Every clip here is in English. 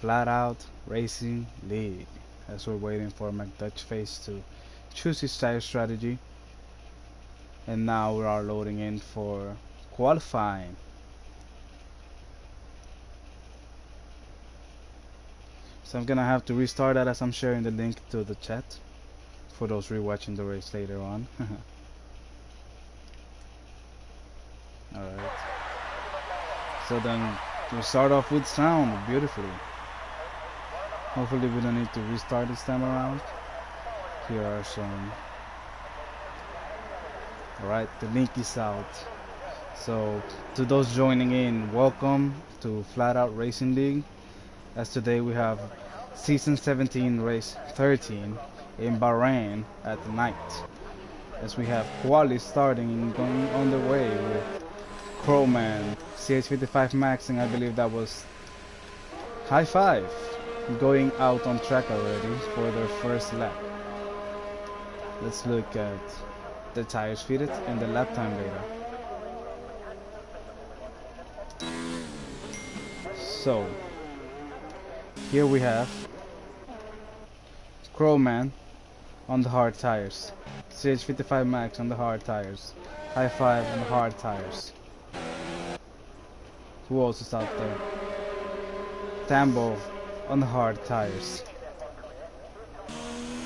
Flatout Racing League. As we're waiting for McDutchface to choose his tire strategy. And now we are loading in for qualifying. So I'm gonna have to restart that as I'm sharing the link to the chat for those rewatching the race later on. Alright. So then we start off with sound beautifully. Hopefully we don't need to restart this time around. Here are some. Alright, the link is out. So to those joining in, welcome to Flatout Racing League. As today we have season 17 race 13 in Bahrain at night. As we have quali starting and going on the way with Crowman, CH55 maxing, I believe that was High Five, going out on track already for their first lap. Let's look at the tires fitted and the lap time data. So here we have Crowman on the hard tires, CH55 Max on the hard tires, High Five on the hard tires. Who else is out there? Tambo on the hard tires.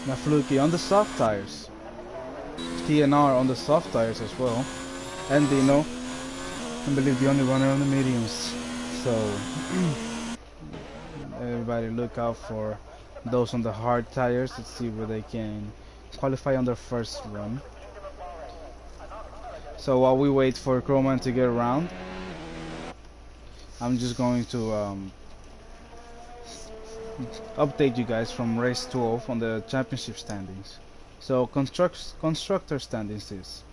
Nafluki on the soft tires. TNR on the soft tires as well. And Dino, I believe the only runner on the mediums. So everybody look out for those on the hard tires. Let's see where they can qualify on their first run. So while we wait for Crowman to get around, I'm just going to update you guys from race 12 on the championship standings. So constructor standings is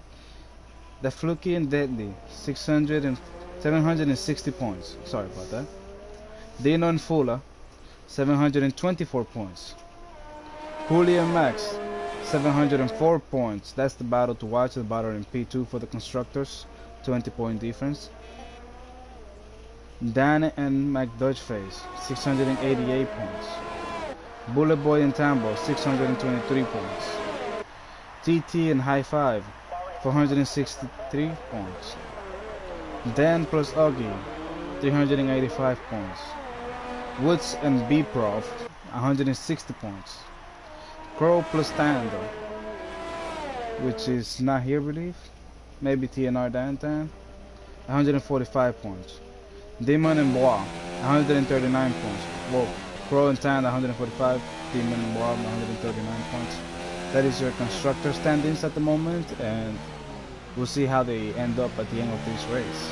the Fluky and Deadly 760 points. Sorry about that. Dino and Fula 724 points. Cooley and Max 704 points. That's the battle to watch. The battle in P2 for the constructors, 20-point difference. Dan and McDutchface 688 points. Bullet Boy and Tambo 623 points. TT and High Five 463 points. Dan plus Augie 385 points. Woods and B-Prof 160 points. Crow plus Tando, which is not here, I believe. Maybe TNR Dan 145 points. Demon and Bois 139 points. Whoa. Crow and Tan 145. Demon and Bois 139 points. That is your constructor standings at the moment, and we'll see how they end up at the end of this race.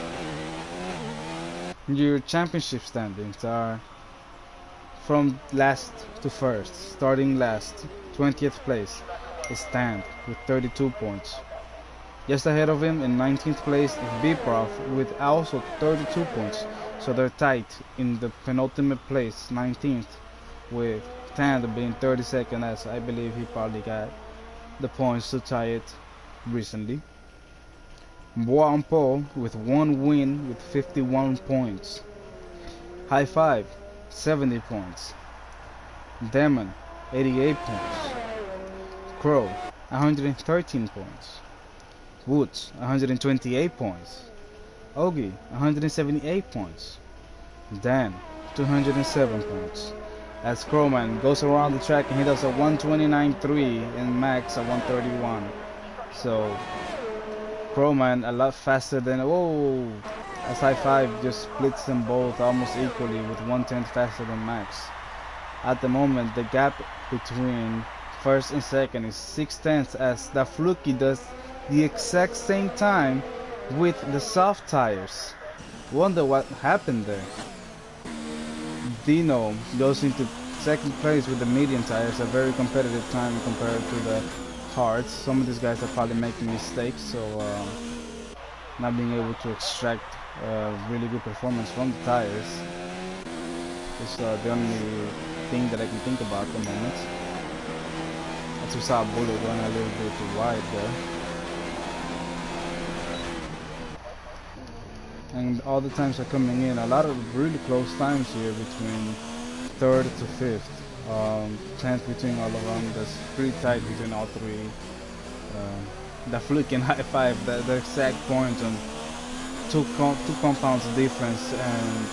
Your championship standings are from last to first. Starting last, 20th place is Stand with 32 points. Just ahead of him in 19th place is B-Prof with also 32 points. So they're tight in the penultimate place, 19th, with Tand being 32nd, as I believe he probably got the points to tie it recently. Bois on pole with one win with 51 points. High Five 70 points. Demon 88 points. Crow 113 points. Woods 128 points. Ogie 178 points. Dan 207 points. As Crowman goes around the track and he does a 129.3 and Max a 131. So Crowman a lot faster than as High Five just splits them both almost equally with 1/10 faster than Max. At the moment the gap between first and second is 6/10 as the Fluky does the exact same time with the soft tires. Wonder what happened there. Dino goes into second place with the medium tires, a very competitive time compared to the hards. Some of these guys are probably making mistakes, so not being able to extract really good performance from the tires is the only thing that I can think about at the moment. As we saw Bullet going a little bit too wide there. And all the times are coming in. A lot of really close times here between 3rd to 5th. 10th between all of them. That's pretty tight between all three. The flicking high five, the exact point on two compounds difference, and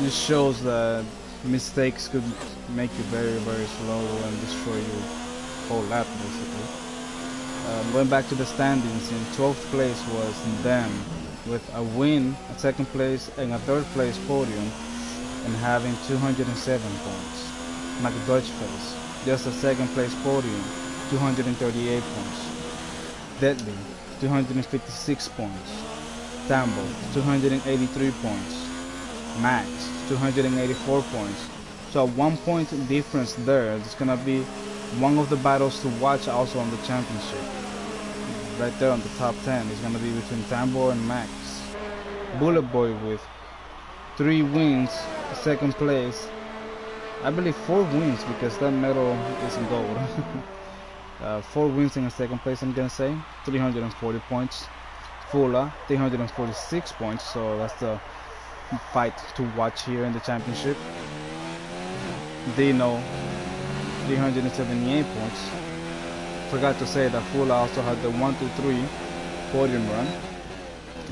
it shows that mistakes could make you very, very slow and destroy your whole lap basically. Going back to the standings, in 12th place was them with a win, a 2nd place, and a 3rd place podium, and having 207 points. McDutchface, just a 2nd place podium, 238 points. Deadly, 256 points. Tambo, 283 points. Max, 284 points. So a 1 point difference there. It's gonna be one of the battles to watch also on the championship. Right there on the top 10 is gonna be between Tambo and Max. Bullet Boy with 3 wins, 2nd place. I believe 4 wins because that medal is in gold. 4 wins in a 2nd place, I'm gonna say. 340 points. Fula, 346 points. So that's the fight to watch here in the championship. Dino, 378 points. Forgot to say that Fula also had the 1-2-3 podium run,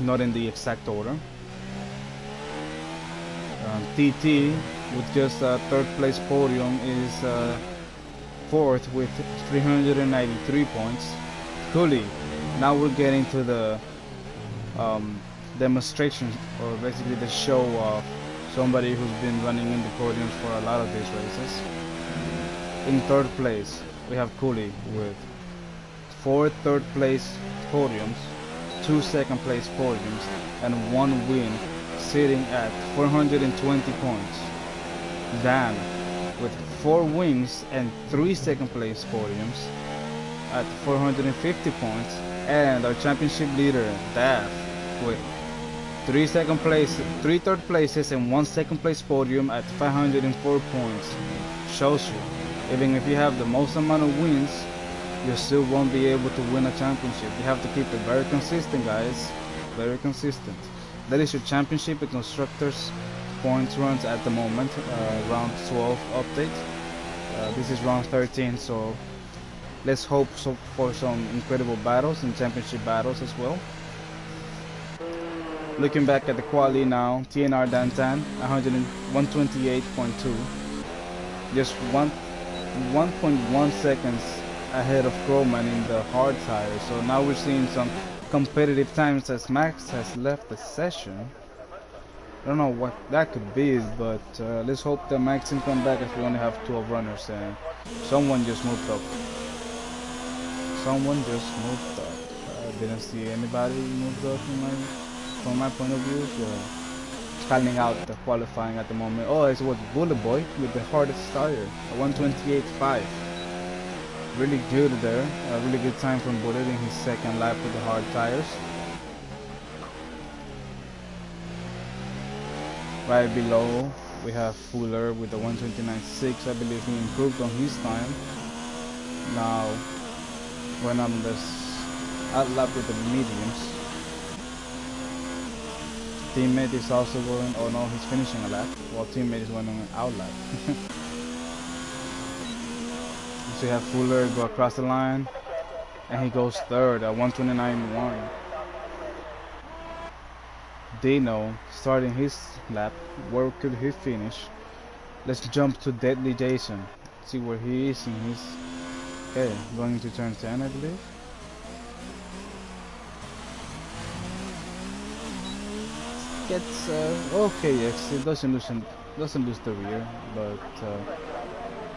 not in the exact order. TT with just a 3rd place podium is 4th with 393 points. Cooley, now we're getting to the demonstration, or basically the show of somebody who's been running in the podiums for a lot of these races. In 3rd place we have Cooley with 4 3rd place podiums, 2 2nd place podiums, and 1 win, sitting at 420 points. Dan with 4 wins and 3 2nd place podiums at 450 points, and our championship leader Daf with 3 3rd places and 1 2nd place podium at 504 points. Shows you, even if you have the most amount of wins, you still won't be able to win a championship. You have to keep it very consistent, guys. Very consistent. That is your championship in constructors points runs at the moment. Round 12 update. This is round 13, so let's hope for some incredible battles and championship battles as well. Looking back at the quali now, TNR Dantan 128.2, just 1.1 seconds ahead of Crowman in the hard tire. So now we're seeing some competitive times as Max has left the session. I don't know what that could be, but let's hope that Max can come back, as we only have 12 runners and someone just moved up. Someone just moved up. I didn't see anybody moved up from my point of view. So scanning out the qualifying at the moment. Oh, it was Bullet Boy with the hardest tire, a 128.5. Really good there. A really good time from Bullet in his 2nd lap with the hard tires. Right below we have Fuller with the 129.6. I believe he improved on his time. Now when on this out lap with the mediums. Teammate is also going, oh no, he's finishing a lap, while teammate is going on an out lap. So you have Fuller go across the line, and he goes 3rd at 129.1. Dino starting his lap. Where could he finish? Let's jump to Deadly Jason. See where he is in his. Okay, going into turn 10, I believe. Gets okay. Yes, it doesn't lose the rear, but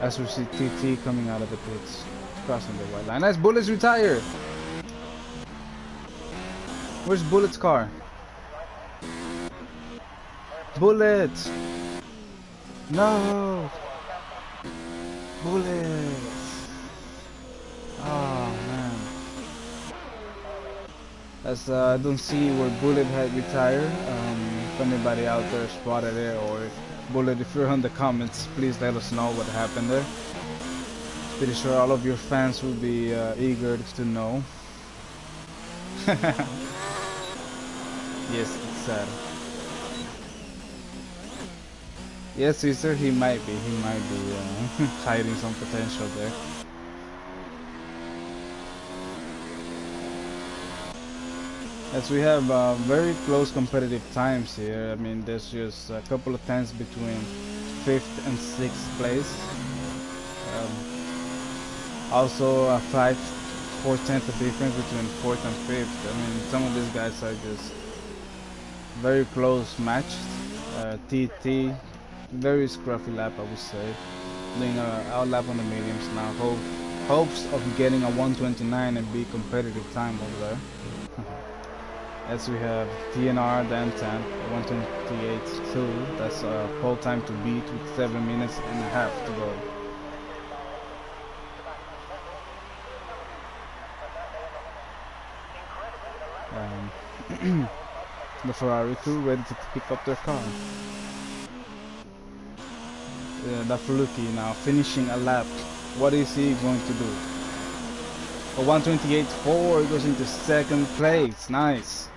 as we see TT coming out of the pits, crossing the white line. That's Bullet's retired. Where's Bullet's car? Bullet! No! Bullet! Oh man. As I don't see where Bullet had retired. If anybody out there spotted it, or Bullet, if you're in the comments, please let us know what happened there. Pretty sure all of your fans will be eager to know. Yes, it's sad. Yes, Caesar, he might be. He might be hiding some potential there. As we have very close competitive times here. I mean, there's just a couple of tenths between 5th and 6th place. Also, a 4 tenths of difference between 4th and 5th. I mean, some of these guys are just very close matched. TT, very scruffy lap, I would say. Doing a out lap on the mediums now. Hopes of getting a 129 and be competitive time over there. As we have TNR, the M10, 128.2. That's a pole time to beat with 7 minutes and a half to go. The Ferrari crew ready to pick up their car. The Fluky now finishing a lap. What is he going to do? A 128.4 goes into 2nd place. Nice.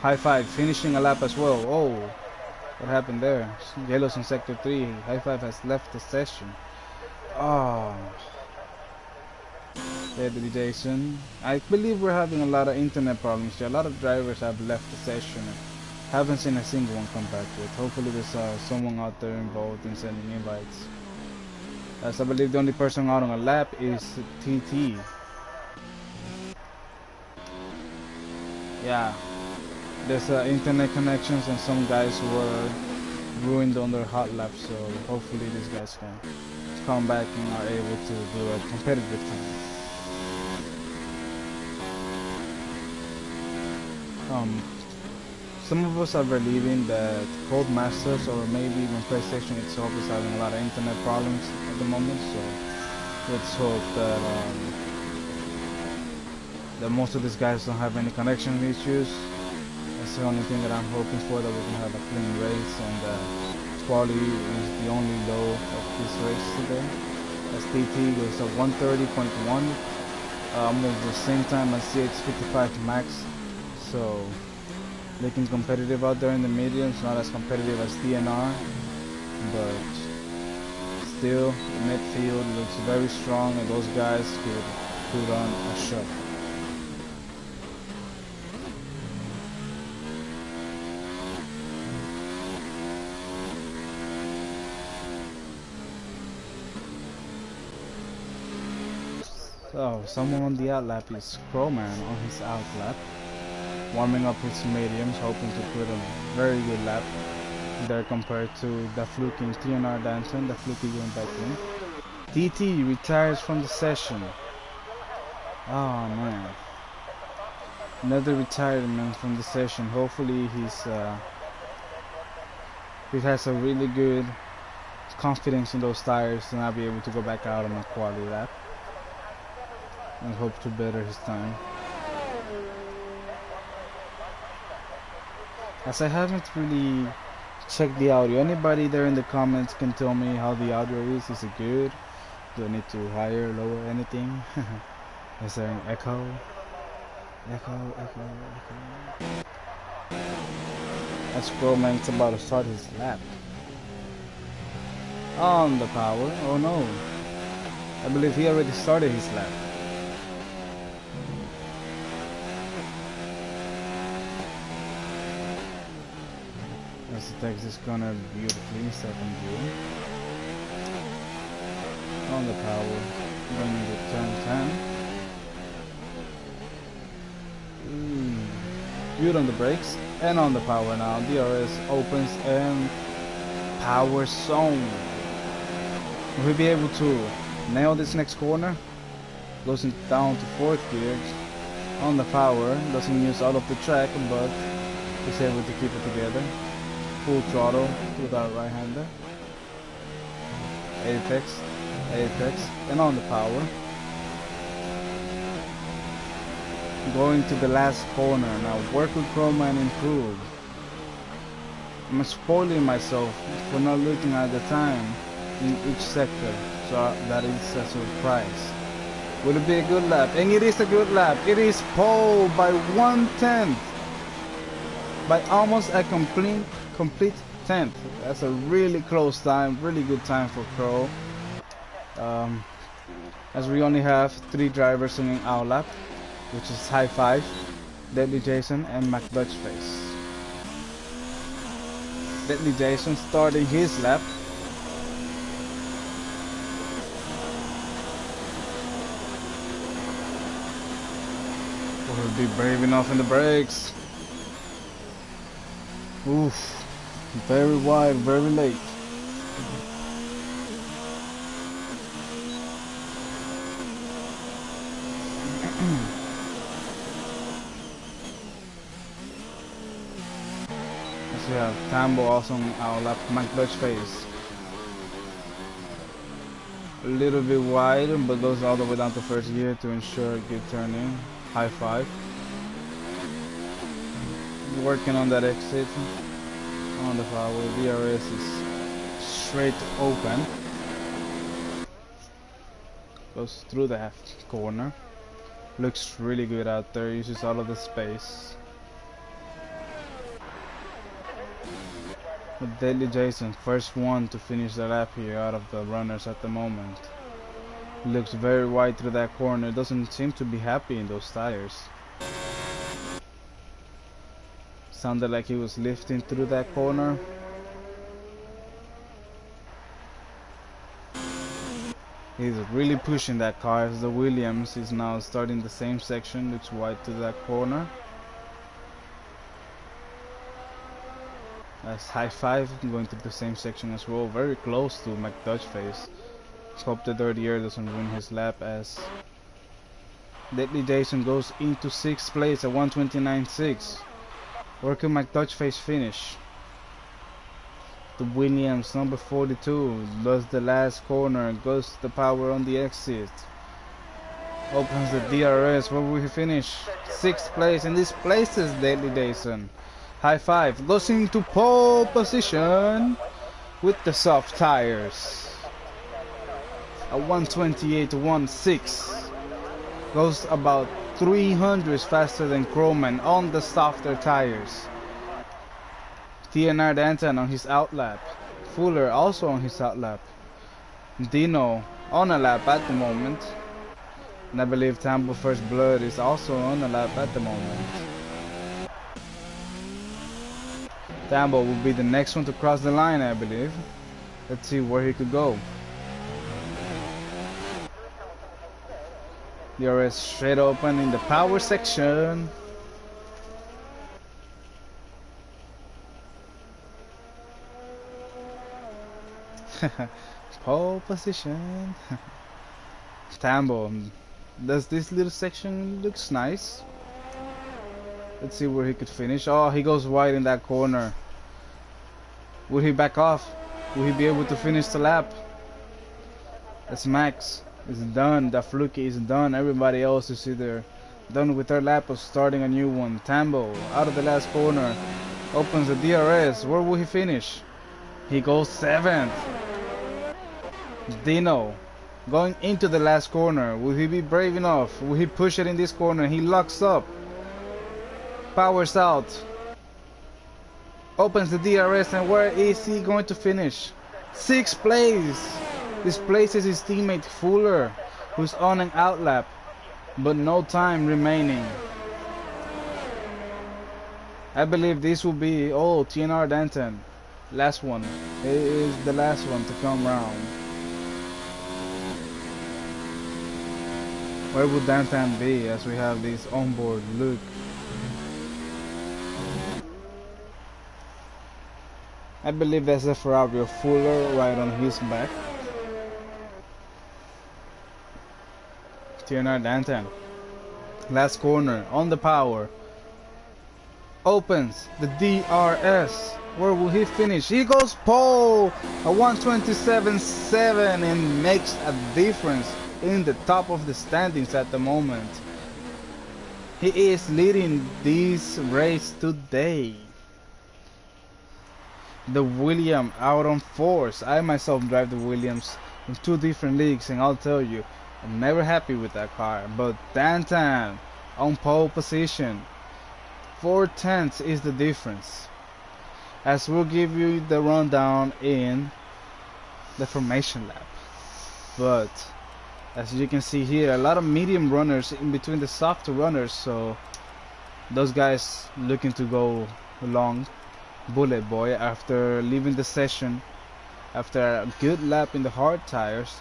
High five, finishing a lap as well. Oh, what happened there? Yellow's in sector 3. High five has left the session. Oh. Deadly Jason. I believe we're having a lot of internet problems here. A lot of drivers have left the session. Haven't seen a single one come back yet. Hopefully there's someone out there involved in sending invites. As I believe the only person out on a lap is TT. Yeah. There's internet connections and some guys were ruined on their hot lap, so hopefully these guys can come back and are able to do a competitive time. Some of us are believing that Codemasters or maybe even PlayStation itself is having a lot of internet problems at the moment, so let's hope that most of these guys don't have any connection issues. That's the only thing that I'm hoping for, that we can have a clean race, and quality is the only low of this race today. As TT goes at 130.1, almost the same time as CX55 Max, so looking competitive out there in the mediums, not as competitive as DNR, but still the midfield looks very strong, and those guys could put on a show. So, someone on the outlap is Crowman on his outlap, warming up his mediums, hoping to put a very good lap there compared to the Fluke in TNR Danton, the Fluke going back in. TT retires from the session. Oh man. Another retirement from the session. Hopefully he has a really good confidence in those tires to not be able to go back out on a quality lap, and hope to better his time. As I haven't really checked the audio, anybody there in the comments can tell me how the audio is. Is it good? Do I need to higher, lower, anything? Is there an echo? Echo. That's Scrollman's about to start his lap. On the power. Oh no. I believe he already started his lap. As the Texas corner beautifully, second gear. On the power, going into turn 10. Good on the brakes and on the power now. DRS opens and power zone. Will he be able to nail this next corner? Goes down to 4th gear. On the power, doesn't use all of the track, but is able to keep it together. Full throttle to that right-hander. Apex, and on the power. Going to the last corner. Now work with Chroma and improve. I'm spoiling myself for not looking at the time in each sector, so that is a surprise. Will it be a good lap? And it is a good lap. It is pole by 1/10. By almost a complete 10th. That's a really close time, really good time for Crow. As we only have 3 drivers in our lap, which is High Five, Deadly Jason, and McDutchface. Deadly Jason starting his lap. Will be brave enough in the brakes. Oof, very wide, very late. As we have Tambo also on our lap, McDutchface. A little bit wide, but goes all the way down to first gear to ensure good turning. High Five. Working on that exit. On the foul, DRS is straight open. Goes through the half corner. Looks really good out there, uses all of the space. But Deadly Jason, first one to finish the lap here out of the runners at the moment. Looks very wide through that corner, doesn't seem to be happy in those tires. Sounded like he was lifting through that corner. He's really pushing that car as the Williams is now starting the same section, looks wide to that corner. As High Five going through the same section as well, very close to McDutchface. Let's hope the Dirty Air doesn't win his lap as Deadly Jason goes into 6th place at 1:29.6. Where can McDutchface finish? The Williams, number 42, does the last corner, goes to the power on the exit. Opens the DRS, where will he finish? 6th place, and this places Deadly Jason. High Five goes into pole position with the soft tires. A 1:28.16 goes about 300s faster than Crowman on the softer tires. TNR Danton on his outlap. Fuller also on his outlap. Dino on a lap at the moment. And I believe Tambo First Blood is also on a lap at the moment. Tambo will be the next one to cross the line, I believe. Let's see where he could go. DRS straight open in the power section. Pole position. Tambo. Does this little section looks nice? Let's see where he could finish. Oh, he goes wide in that corner. Will he back off? Will he be able to finish the lap? That's Max. It's done. The fluky is done. Everybody else is either done with their lap or starting a new one. Tambo out of the last corner. Opens the DRS. Where will he finish? He goes 7th. Dino going into the last corner. Will he be brave enough? Will he push it in this corner? He locks up. Powers out. Opens the DRS, and where is he going to finish? 6th place. This places his teammate Fuller, who's on an outlap, but no time remaining. I believe this will be TNR Danton. Last one. It is the last one to come round. Where would Danton be as we have this onboard look? I believe there's a Ferrari of Fuller right on his back. TNR Danton. Last corner on the power. Opens the DRS. Where will he finish? He goes pole. A 1:27.7 and makes a difference in the top of the standings at the moment. He is leading this race today. The Williams out on force. I myself drive the Williams in 2 different leagues, and I'll tell you, I'm never happy with that car. But Danton on pole position. 4 tenths is the difference. as we'll give you the rundown in the formation lap. But as you can see here, a lot of medium runners in between the softer runners, so those guys looking to go long. Bullet Boy, after leaving the session after a good lap in the hard tires,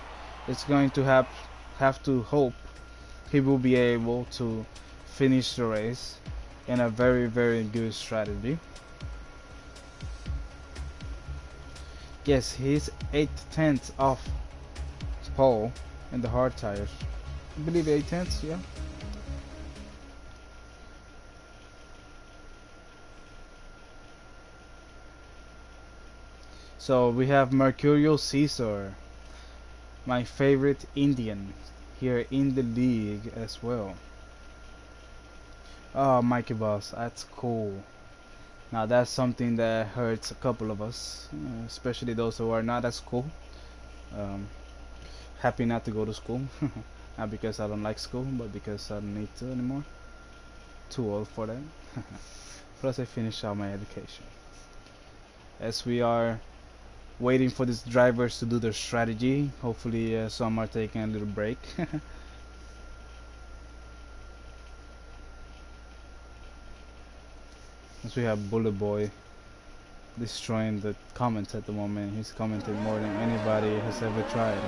is going to have to hope he will be able to finish the race in a very, very good strategy. Yes, he's 8/10 off pole in the hard tires. I believe 8/10, yeah. So we have Mercurial Caesar, my favorite Indian here in the league as well. Oh, Mikey Boss, that's cool. Now that's something that hurts a couple of us, especially those who are not at school. Happy not to go to school. Not because I don't like school, but because I don't need to anymore. Too old for that. Plus I finished out my education. As we are waiting for these drivers to do their strategy, hopefully some are taking a little break. As we have Bullet Boy destroying the comments at the moment. He's commented more than anybody has ever tried.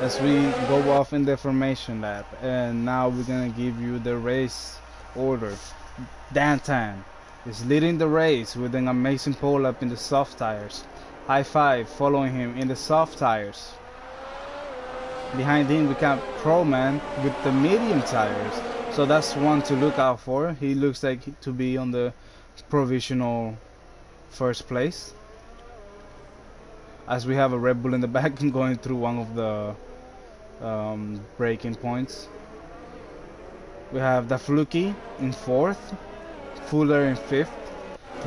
As we go off in the formation lap, and now we're gonna give you the race order. Dantan is leading the race with an amazing pole up in the soft tires. High Five following him in the soft tires. Behind him we got Pro Man with the medium tires. So that's one to look out for. He looks like to be on the provisional first place. As we have a Red Bull in the back going through one of the braking points. We have the Fluky in 4th, Fuller in 5th,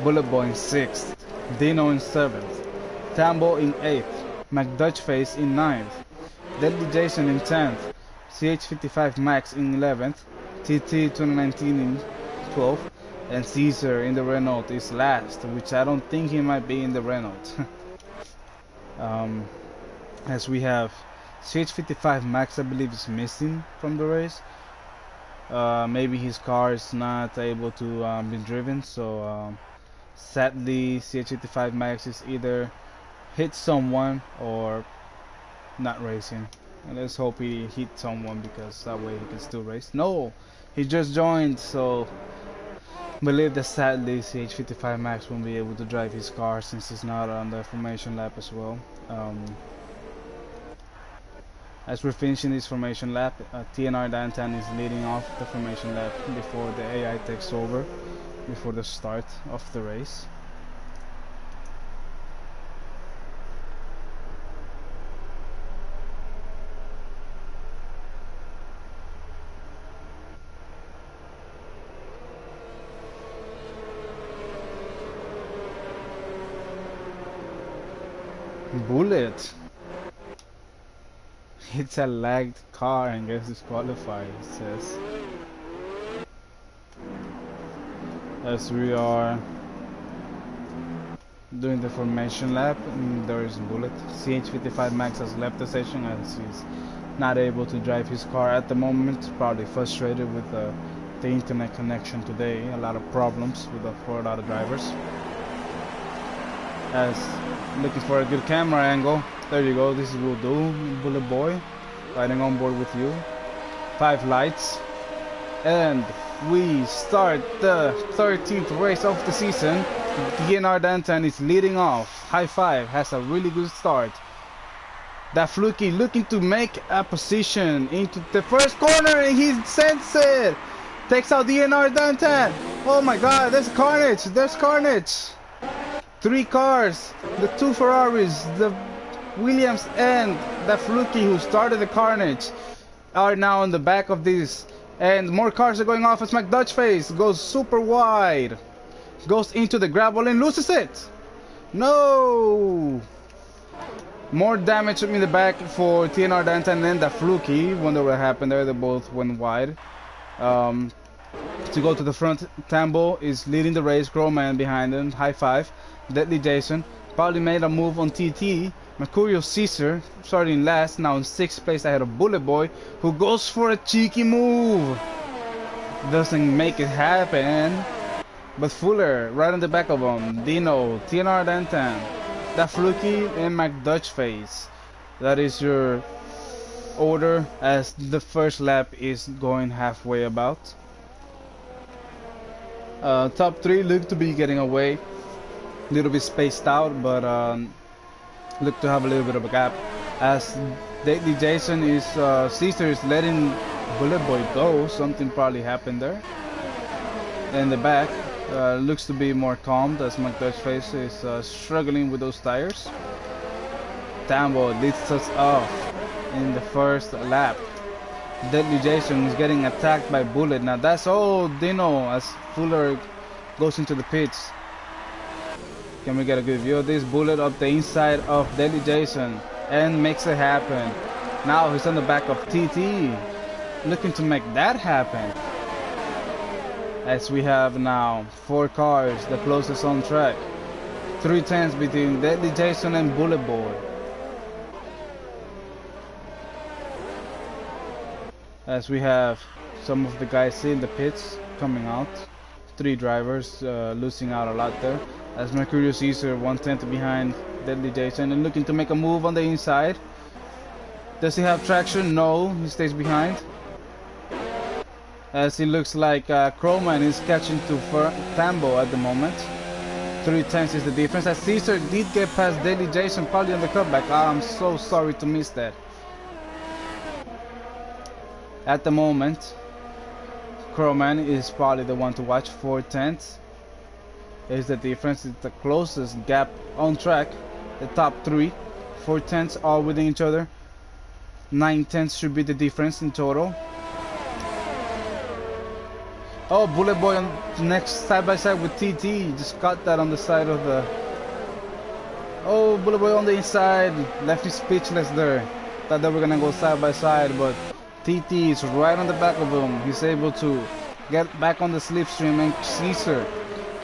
Bullet Boy in 6th, Dino in 7th, Tambo in 8th, McDutchface in 9th, Deadly Jason in 10th, CH55 Max in 11th, TT 2019 in 12th, and Caesar in the Renault is last, which I don't think he might be in the Renault. As we have CH55 Max, I believe, is missing from the race. Maybe his car is not able to be driven, so sadly CH55 Max is either hit someone or not racing. And let's hope he hit someone, because that way he can still race. No, he just joined, so believe that sadly CH55 Max won't be able to drive his car since he's not on the formation lap as well. As we're finishing this formation lap, TNR Dantan is leading off the formation lap before the AI takes over, before the start of the race. Bullet. It's a lagged car and gets disqualified, it says. As we are doing the formation lap, there is Bullet. CH55 Max has left the session as he's not able to drive his car at the moment. Probably frustrated with the internet connection today. A lot of problems for a lot of drivers. As looking for a good camera angle. There you go, this will do. Bullet Boy riding on board with you. 5 lights. And we start the 13th race of the season. DNR Dantan is leading off. High Five has a really good start. That Fluky looking to make a position into the first corner, and he sends it. Takes out DNR Dantan. Oh my god, there's carnage. There's carnage. 3 cars, the 2 Ferraris, the Williams and the Fluky, who started the carnage, are now on the back of this, and more cars are going off as McDutchface goes super wide, goes into the gravel and loses it. No! More damage in the back for TNR Dantan and the Fluky. Wonder what happened there, they both went wide. To to go to the front. Tambo is leading the race. Crowman behind him. High five. Deadly Jason probably made a move on TT. Mercurial Caesar starting last, now in 6th place ahead of Bullet Boy, who goes for a cheeky move. Doesn't make it happen. But Fuller right on the back of him. Dino, TNR Dantan, Da Fluky, and McDutchface. That is your order as the first lap is going halfway about. Top 3 look to be getting away. A little bit spaced out, but look to have a little bit of a gap. As Deadly Jason is, Caesar is letting Bullet Boy go. Something probably happened there. In the back, looks to be more calmed as McDutchface is struggling with those tires. Tambo leads us off in the first lap. Deadly Jason is getting attacked by Bullet. Now that's all Dino as Fuller goes into the pits. Can we get a good view of this? Bullet up the inside of Deadly Jason and makes it happen. Now he's on the back of TT, looking to make that happen. As we have now 4 cars, the closest on track. 3 tenths between Deadly Jason and Bullet Boy. As we have some of the guys in the pits coming out. 3 drivers losing out a lot there. As Mercurial Caesar 1/10 behind Deadly Jason and looking to make a move on the inside. Does he have traction? No, he stays behind. As it looks like Crowman is catching to Tambo at the moment. 3 tenths is the difference. As Caesar did get past Deadly Jason probably on the cutback. I'm so sorry to miss that. At the moment, Crowman is probably the one to watch. 4 tenths is the difference. It's the closest gap on track. The top 3, 4 tenths all within each other. 9 tenths should be the difference in total. Oh, Bullet Boy on next side by side with TT. Just got that on the side of the. Oh, Bullet Boy on the inside. Left me speechless there. Thought they were gonna go side by side, but TT is right on the back of him. He's able to get back on the slipstream, and Caesar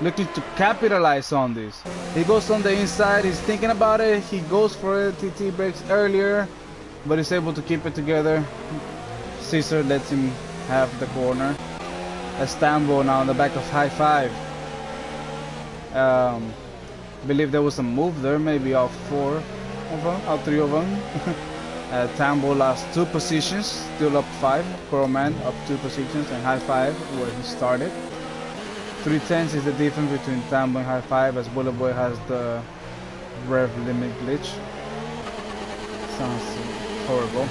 looking to capitalize on this. He goes on the inside. He's thinking about it. He goes for it. TT breaks earlier, but he's able to keep it together. Caesar lets him have the corner. Tambo now on the back of High Five. Believe there was a move there, maybe all 4 of them, all 3 of them. Tambo lost 2 positions, still up 5. Crowman up 2 positions, and High Five where he started. 3 tenths is the difference between Tambo and High Five as Bullet Boy has the rev limit glitch. Sounds horrible.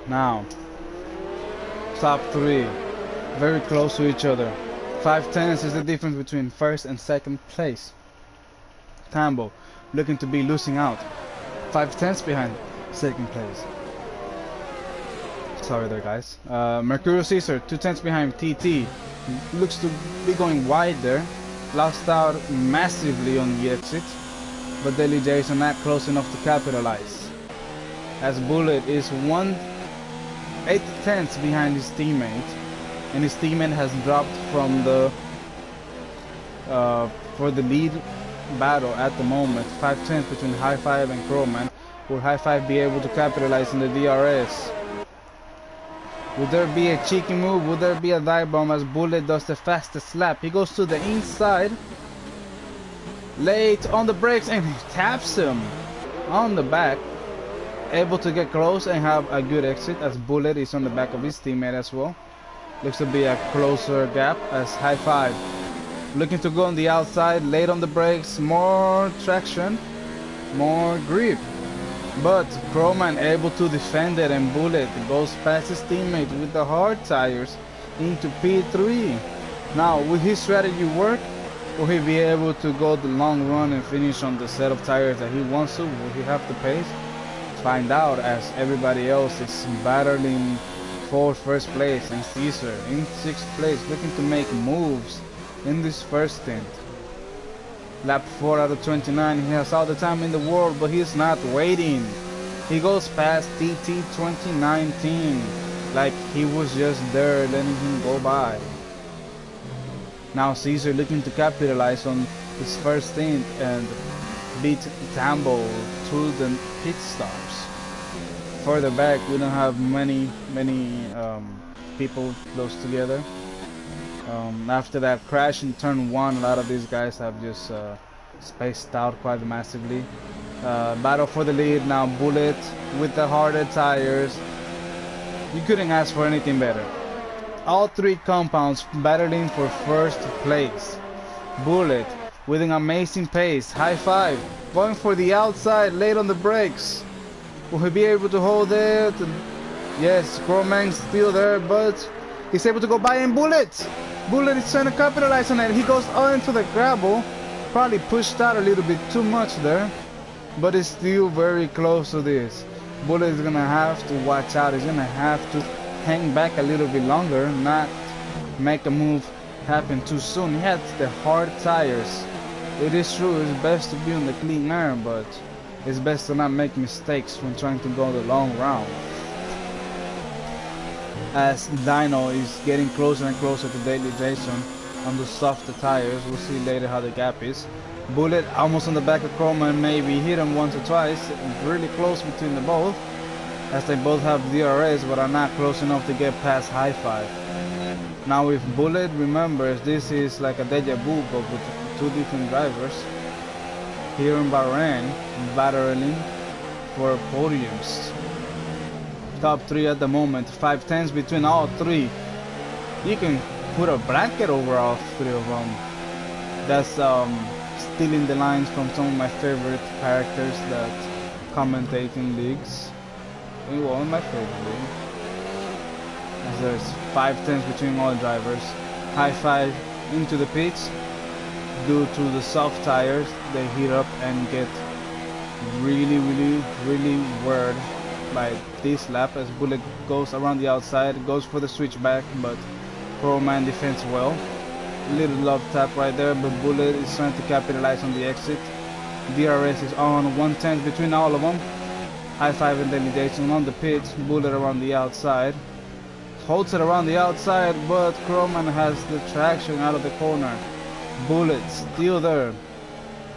Now, top 3, very close to each other. 5 tenths is the difference between 1st and 2nd place. Tambo looking to be losing out. 5 tenths behind 2nd place. Sorry there, guys. Mercurial Caesar 2 tenths behind TT. Looks to be going wide there. Lost out massively on the exit, but Deadly Jason not close enough to capitalize. As Bullet is 1/8 tenths behind his teammate, and his teammate has dropped from the for the lead battle at the moment. 5 tenths between High Five and Crowman. Will High Five be able to capitalize in the DRS? Would there be a cheeky move? Would there be a dive bomb as Bullet does the fastest lap? He goes to the inside, late on the brakes, and he taps him on the back. Able to get close and have a good exit as Bullet is on the back of his teammate as well. Looks to be a closer gap as High Five looking to go on the outside, late on the brakes, more traction, more grip. But Crowman able to defend it, and Bullet goes past his teammate with the hard tires into P3. Now, will his strategy work? Will he be able to go the long run and finish on the set of tires that he wants to? Will he have the pace? Find out as everybody else is battling for 1st place, and Caesar in 6th place looking to make moves in this first stint. Lap 4 out of 29. He has all the time in the world, but he's not waiting. He goes past TT 2019 like he was just there letting him go by. Now Caesar looking to capitalize on his first stint and beat Tambo to the pit stops. Further back, we don't have many people close together. After that crash in turn 1, a lot of these guys have just spaced out quite massively. Battle for the lead now. Bullet with the harder tires. You couldn't ask for anything better. All three compounds battling for first place. Bullet with an amazing pace. High five. Going for the outside, late on the brakes. Will he be able to hold it? Yes, Crowman's still there, but he's able to go by in Bullet. Bullet is trying to capitalize on it. He goes on into the gravel. Probably pushed out a little bit too much there, but it's still very close to this. Bullet is gonna have to watch out. He's gonna have to hang back a little bit longer, not make a move happen too soon. He has the hard tires. It is true, it's best to be on the clean air, but it's best to not make mistakes when trying to go the long round. As Dino is getting closer and closer to Daily Jason on the softer tires, we'll see later how the gap is. Bullet almost on the back of Chroma, maybe hit him once or twice, really close between the both, as they both have DRS but are not close enough to get past High Five. Now with Bullet, remember, this is like a deja vu but with two different drivers here in Bahrain, battling for podiums. Top 3 at the moment, 5 tenths between all three. You can put a blanket over all three of them. That's stealing the lines from some of my favorite characters that commentate in leagues. Well, in my favorite league. As there's 5 tenths between all drivers. High five into the pits. Due to the soft tires, they heat up and get really weird by this lap as Bullet goes around the outside, goes for the switchback, but Crowman defends well. Little love tap right there, but Bullet is trying to capitalize on the exit. DRS is on 1/10 between all of them. High five and delegation on the pits. Bullet around the outside. Holds it around the outside, but Crowman has the traction out of the corner. Bullet still there.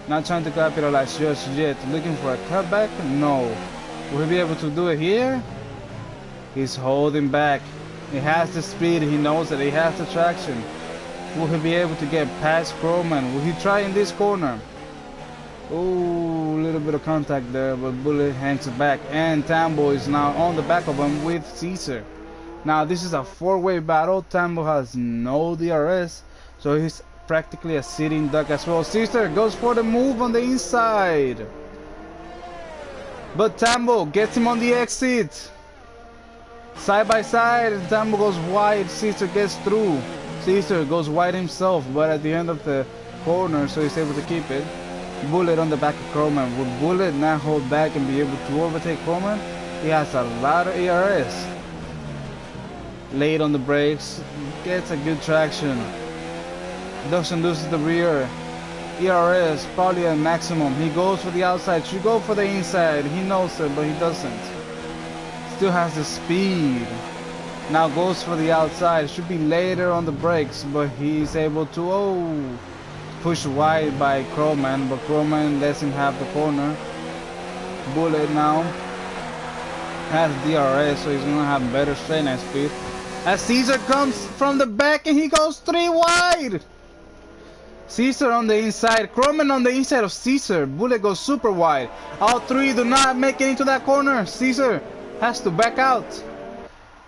Not trying to capitalize just yet. Looking for a cutback? No. Will he be able to do it here? He's holding back. He has the speed. He knows that he has the traction. Will he be able to get past Crowman? Will he try in this corner? Ooh, a little bit of contact there, but Bullet hangs it back. And Tambo is now on the back of him with Caesar. Now this is a 4-way battle. Tambo has no DRS, so he's practically a sitting duck as well. Caesar goes for the move on the inside, but Tambo gets him on the exit. Side by side, Tambo goes wide, Caesar gets through. Caesar goes wide himself, but at the end of the corner, so he's able to keep it. Bullet on the back of Crowman. Will Bullet not hold back and be able to overtake Crowman? He has a lot of ERS. Late on the brakes, gets a good traction. Doesn't lose the rear. ERS probably at maximum. He goes for the outside, should go for the inside. He knows it, but he doesn't. Still has the speed. Now goes for the outside. Should be later on the brakes, but he's able to push wide by Crowman, but Crowman lets him have the corner. Bullet now has DRS, so he's gonna have better straight line speed. As Caesar comes from the back and he goes 3 wide. Caesar on the inside, Crowman on the inside of Caesar. Bullet goes super wide. All three do not make it into that corner. Caesar has to back out.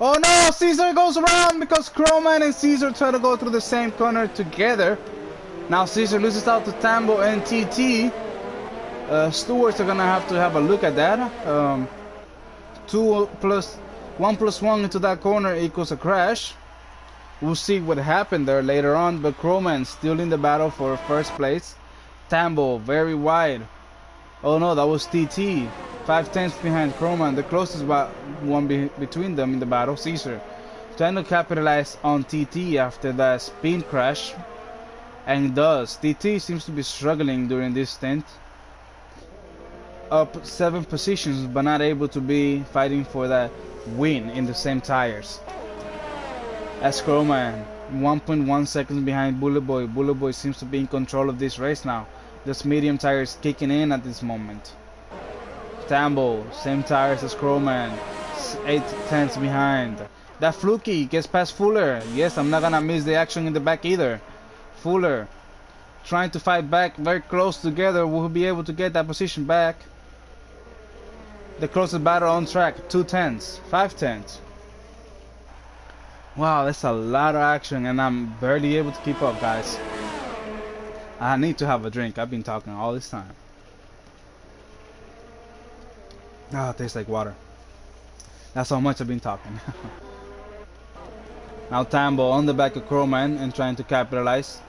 Oh no, Caesar goes around because Crowman and Caesar try to go through the same corner together. Now Caesar loses out to Tambo and TT. Stewards are gonna have a look at that. 1 plus 1 into that corner equals a crash. We'll see what happened there later on, but Crowman still in the battle for first place. Tambo very wide. Oh no, that was TT. 5 tenths behind Crowman. The closest one between them in the battle, Caesar. Trying to capitalize on TT after that spin crash. And does. TT seems to be struggling during this stint. up 7 positions, but not able to be fighting for that win in the same tires. As Crowman, 1.1 seconds behind Bullet Boy. Bullet Boy seems to be in control of this race now. This medium tire is kicking in at this moment. Tambo, same tires as Crowman, 8 tenths behind. That Fluky gets past Fuller. Yes, I'm not gonna miss the action in the back either. Fuller trying to fight back, very close together. Will be able to get that position back. The closest battle on track, 2 tenths, 5 tenths. Wow, that's a lot of action, and I'm barely able to keep up, guys. I need to have a drink. I've been talking all this time. Ah, it tastes like water. That's how much I've been talking. Now Tambo on the back of Crowman and trying to capitalize.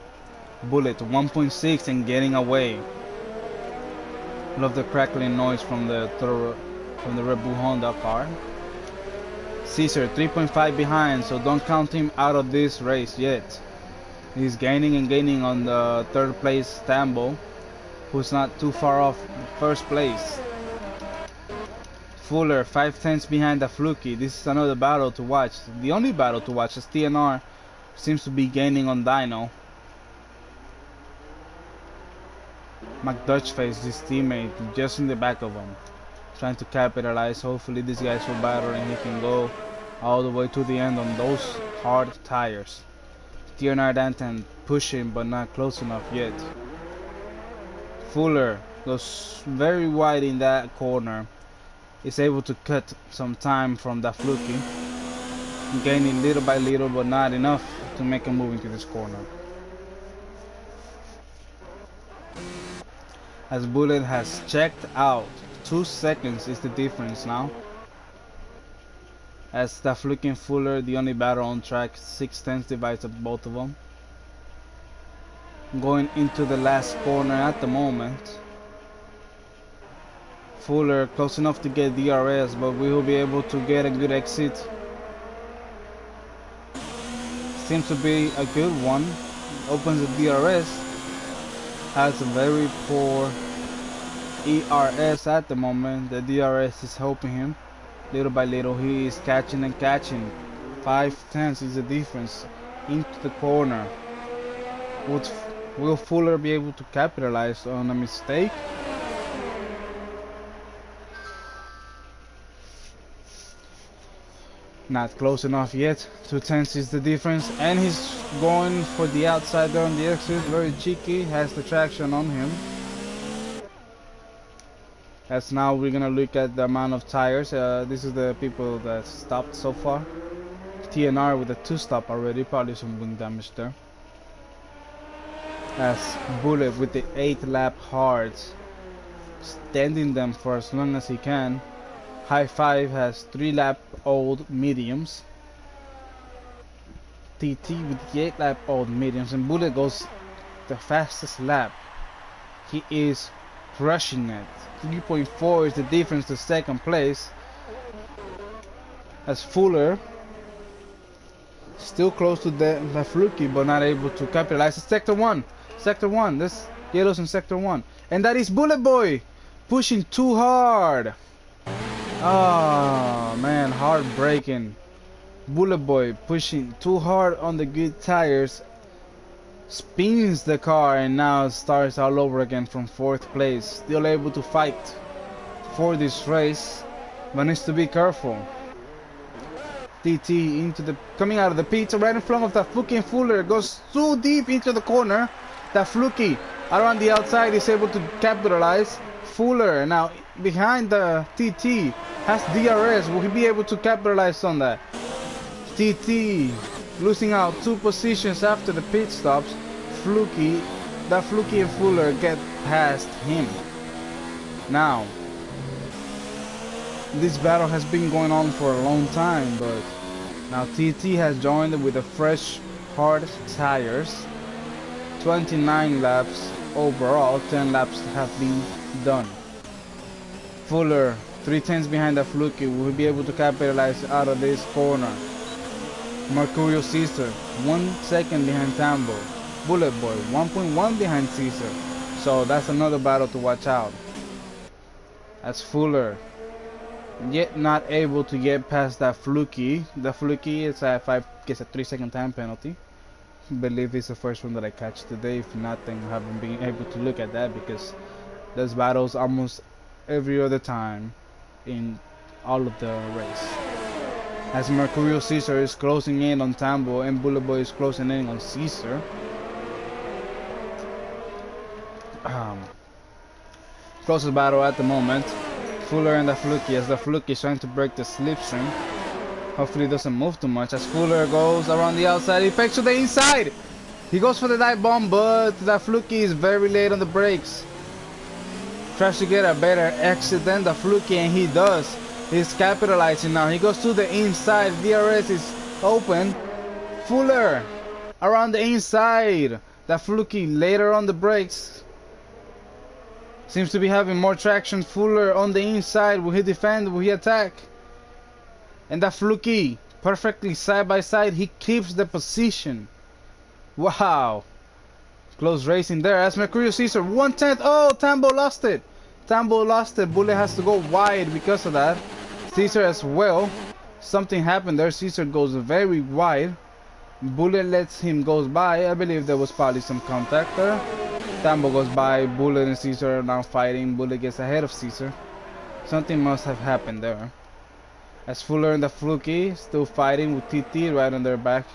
Bullet 1.6 and getting away. Love the crackling noise from the Red Bull Honda car. Caesar 3.5 behind, so don't count him out of this race yet. He's gaining and gaining on the 3rd place Tambo, who's not too far off 1st place. Fuller 5 tenths behind the Fluky. This is another battle to watch. The only battle to watch is TNR seems to be gaining on Dino. McDutchface, his teammate, just in the back of him, trying to capitalize. Hopefully this guy's will battle and he can go all the way to the end on those hard tires. TNR Danton pushing but not close enough yet. Fuller goes very wide in that corner. Is able to cut some time from that Fluky, gaining little by little, but not enough to make a move into this corner. As Bullet has checked out, 2 seconds is the difference now. As that Fluky and Fuller, the only battle on track, 6 tenths divides up both of them. Going into the last corner at the moment. Fuller close enough to get DRS, but we will be able to get a good exit. Seems to be a good one. Opens the DRS. Has a very poor ERS at the moment. The DRS is helping him. Little by little he is catching and catching. 5 tenths is the difference into the corner. Will Fuller be able to capitalize on a mistake? Not close enough yet. 2 tenths is the difference, and he's going for the outside there on the exit. Very cheeky, has the traction on him. As now we're gonna look at the amount of tires. This is the people that stopped so far. TNR with a 2-stop already, probably some wing damage there. As Bullet with the 8-lap hards, standing them for as long as he can. High Five has 3-lap-old mediums. TT with the 8-lap-old mediums, and Bullet goes the fastest lap. He is crushing it. 3.4 is the difference to 2nd place. As Fuller still close to the Fluky, but not able to capitalize. It's Sector 1. Sector 1. This yellow's in Sector 1. And that is Bullet Boy pushing too hard. Oh man, heartbreaking. Bullet Boy pushing too hard on the good tires, spins the car, and now starts all over again from 4th place. Still able to fight for this race, but needs to be careful. TT into the coming out of the pits right in front of that Fluky and Fuller, goes too deep into the corner. That Fluky around the outside is able to capitalize. Fuller now behind the TT has DRS. Will he be able to capitalize on that? TT losing out 2 positions after the pit stops. Fluky and Fuller get past him. Now this battle has been going on for a long time, but now TT has joined with the fresh hard tires. 29 laps overall, 10 laps have been done. Fuller 3 tenths behind the Fluky. Will be able to capitalize out of this corner. Mercurio Caesar 1 second behind Tambo. Bullet Boy 1.1 behind Caesar. So that's another battle to watch out. as Fuller yet not able to get past that fluky. The fluky is a 3-second time penalty. I believe it's the first one that I catch today. If not, then I haven't been able to look at that because there's battles almost every other time in all of the race. As Mercurial Caesar is closing in on Tambo and Bullet Boy is closing in on Caesar. Closest battle at the moment. Fuller and the Fluky, as the Fluky is trying to break the slipstream. Hopefully it doesn't move too much as Fuller goes around the outside. He pecks to the inside. He goes for the dive bomb, but the Fluky is very late on the brakes. Tries to get a better exit than the Fluky, and he does. He's capitalizing now. He goes to the inside. DRS is open. Fuller around the inside. The Fluky later on the brakes. Seems to be having more traction. Fuller on the inside. Will he defend? Will he attack? And the Fluky perfectly side by side. He keeps the position. Wow. Close racing there. As Mercurial Caesar 1/10. Oh, Tambo lost it. Tambo lost it. Bullet has to go wide because of that. Caesar as well. Something happened there. Caesar goes very wide. Bullet lets him go by. I believe there was probably some contact there. Tambo goes by. Bullet and Caesar are now fighting. Bullet gets ahead of Caesar. Something must have happened there. As Fuller and the Fluky still fighting with TT right on their back.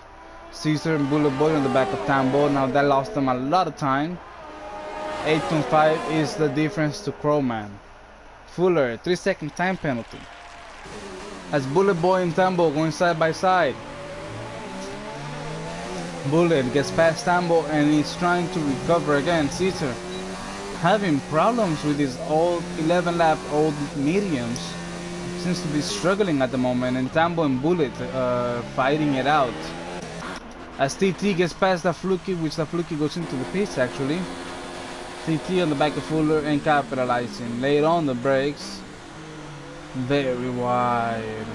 Caesar and Bullet Boy on the back of Tambo. Now that lost them a lot of time. 8.5 is the difference to Crowman. Fuller, 3-second time penalty. As Bullet Boy and Tambo going side by side. Bullet gets past Tambo and he's trying to recover again. Caesar having problems with his old 11-lap old mediums. Seems to be struggling at the moment, and Tambo and Bullet fighting it out. As TT gets past the Fluky, which the Fluky goes into the pits actually. TT on the back of Fuller and capitalizing. Late on the brakes. Very wide.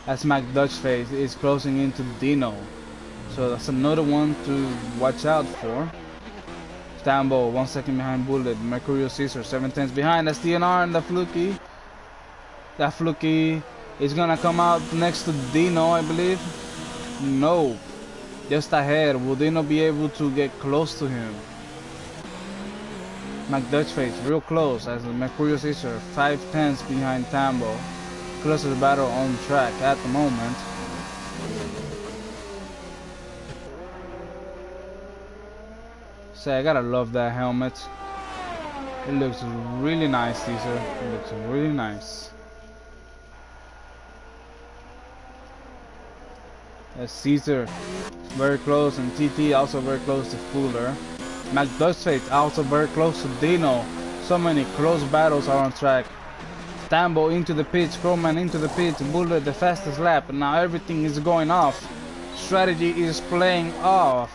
As McDutchface is closing into Dino. So that's another one to watch out for. Tambo 1 second behind Bullet. Mercurial Caesar 7/10 behind. That's DNR and the Fluky. That Fluky is gonna come out next to Dino, I believe. No. Just ahead. Will Dino be able to get close to him? McDutchface real close as Mercurial Caesar 5/10 behind Tambo. Closest battle on track at the moment. So I gotta love that helmet. It looks really nice, Caesar. It looks really nice. As Caesar very close and TT also very close to Fuller. McDutchface also very close to Dino. So many close battles are on track. Tambo into the pits, Crowman into the pits, Bullet the fastest lap. Now everything is going off. Strategy is playing off.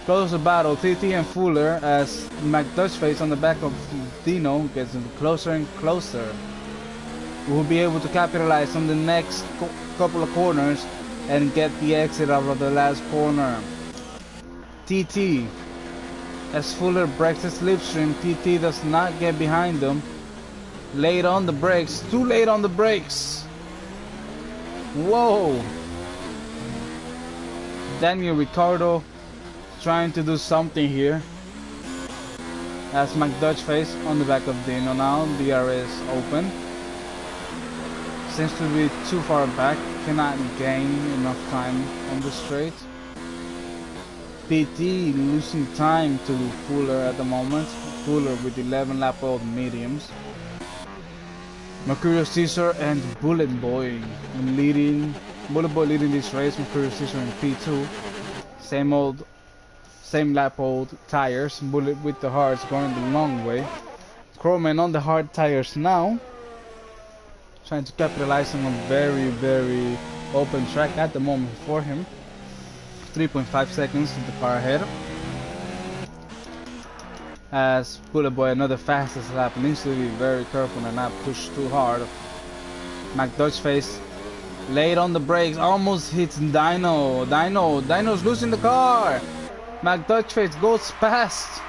Close the battle, TT and Fuller as McDutchface on the back of Dino gets closer and closer. We'll be able to capitalize on the next couple of corners and get the exit out of the last corner. TT, as Fuller breaks the slipstream, TT does not get behind them. Late on the brakes, too late on the brakes. Whoa! Daniel Ricciardo trying to do something here. As McDutchface on the back of Dino now, DRS open. Seems to be too far back, cannot gain enough time on the straight. PT losing time to Fuller at the moment. Fuller with 11-lap old mediums. Mercurial Caesar and Bullet Boy leading. Bullet Boy leading this race. Mercurial Caesar in P2. Same lap old tires. Bullet with the hards going the long way. Crowman on the hard tires now. Trying to capitalize on a very, very open track at the moment for him. 3.5 seconds to the car ahead. As Bullet Boy another fastest lap needs to be very careful and not push too hard. McDutchface late on the brakes, almost hits Dino. Dino's losing the car. McDutchface goes past.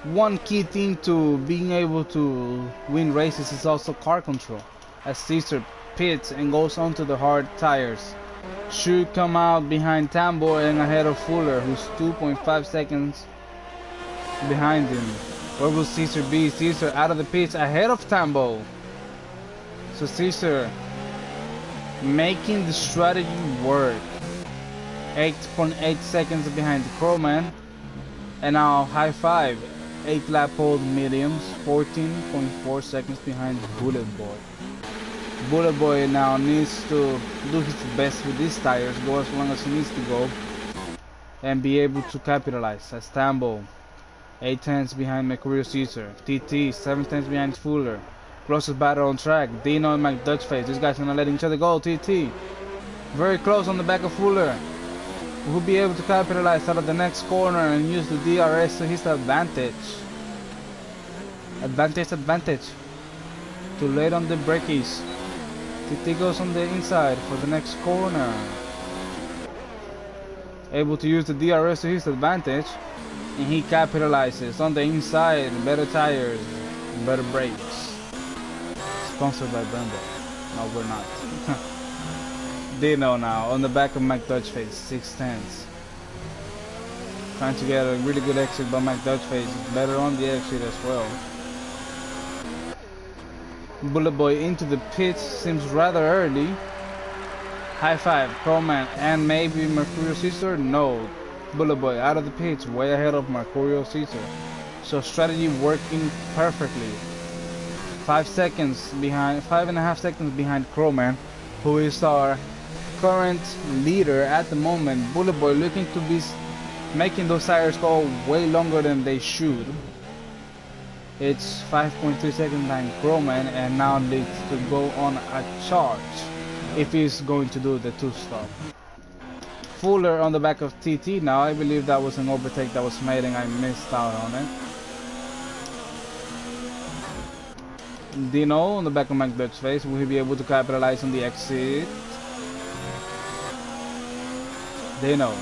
One key thing to being able to win races is also car control, as Caesar pits and goes onto the hard tires. Should come out behind Tambo and ahead of Fuller, who's 2.5 seconds behind him. Where will Caesar be? Caesar out of the pits ahead of Tambo. So Caesar making the strategy work. 8.8 seconds behind the Crowman. And now high five. 8 lap old mediums. 14.4 seconds behind Bullet Boy. Bullet Boy now needs to do his best with these tires, go as long as he needs to go, and be able to capitalize. As Tambo 8 tenths behind Mercurio Caesar. TT 7 tenths behind Fuller. Closest battle on track. Dino and McDutchface. These guys are not letting each other go. TT very close on the back of Fuller. Will be able to capitalize out of the next corner and use the DRS to his advantage. Advantage. Too late on the brakies. TT goes on the inside for the next corner. Able to use the DRS to his advantage. And he capitalizes on the inside. Better tires, better brakes. Sponsored by Brembo. No, we're not. Dino now on the back of McDutchface, 6 tenths. Trying to get a really good exit by McDutchface. Better on the exit as well. Bullet Boy into the pits seems rather early. High five, Crowman and maybe Mercurio Caesar? No. Bullet Boy out of the pits, way ahead of Mercurio Caesar. So strategy working perfectly. 5 seconds behind, 5.5 seconds behind Crowman, who is our current leader at the moment. Bullet Boy looking to be making those tires go way longer than they should. It's 5.3 seconds behind Crowman and now needs to go on a charge if he's going to do the 2-stop. Fuller on the back of TT now. I believe that was an overtake that was made and I missed out on it. Dino on the back of McDutchface. Will he be able to capitalize on the exit? Dino.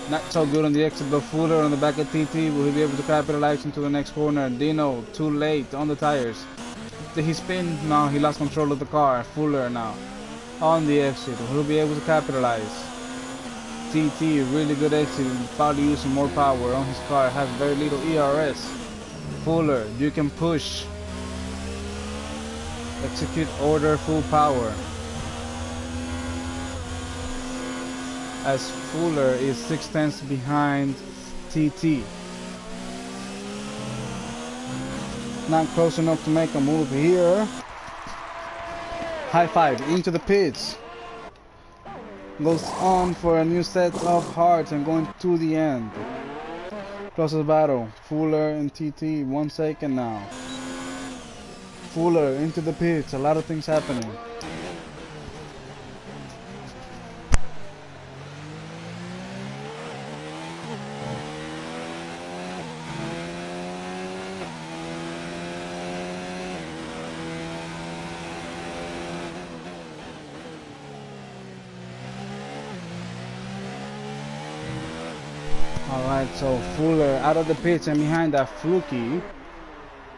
Not so good on the exit, but Fuller on the back of TT. Will he be able to capitalize into the next corner? Dino too late on the tires. Did he spin? No, he lost control of the car. Fuller now on the exit. Will he be able to capitalize? TT, really good exit. Probably using more power on his car. Has very little ERS. Fuller, you can push. Execute order full power. As Fuller is 6 tenths behind TT. Not close enough to make a move here. High five into the pits. Goes on for a new set of hearts and going to the end. Closest battle. Fuller and TT. 1 second now. Fuller into the pits. A lot of things happening. Alright, so Fuller out of the pits and behind that Fluky.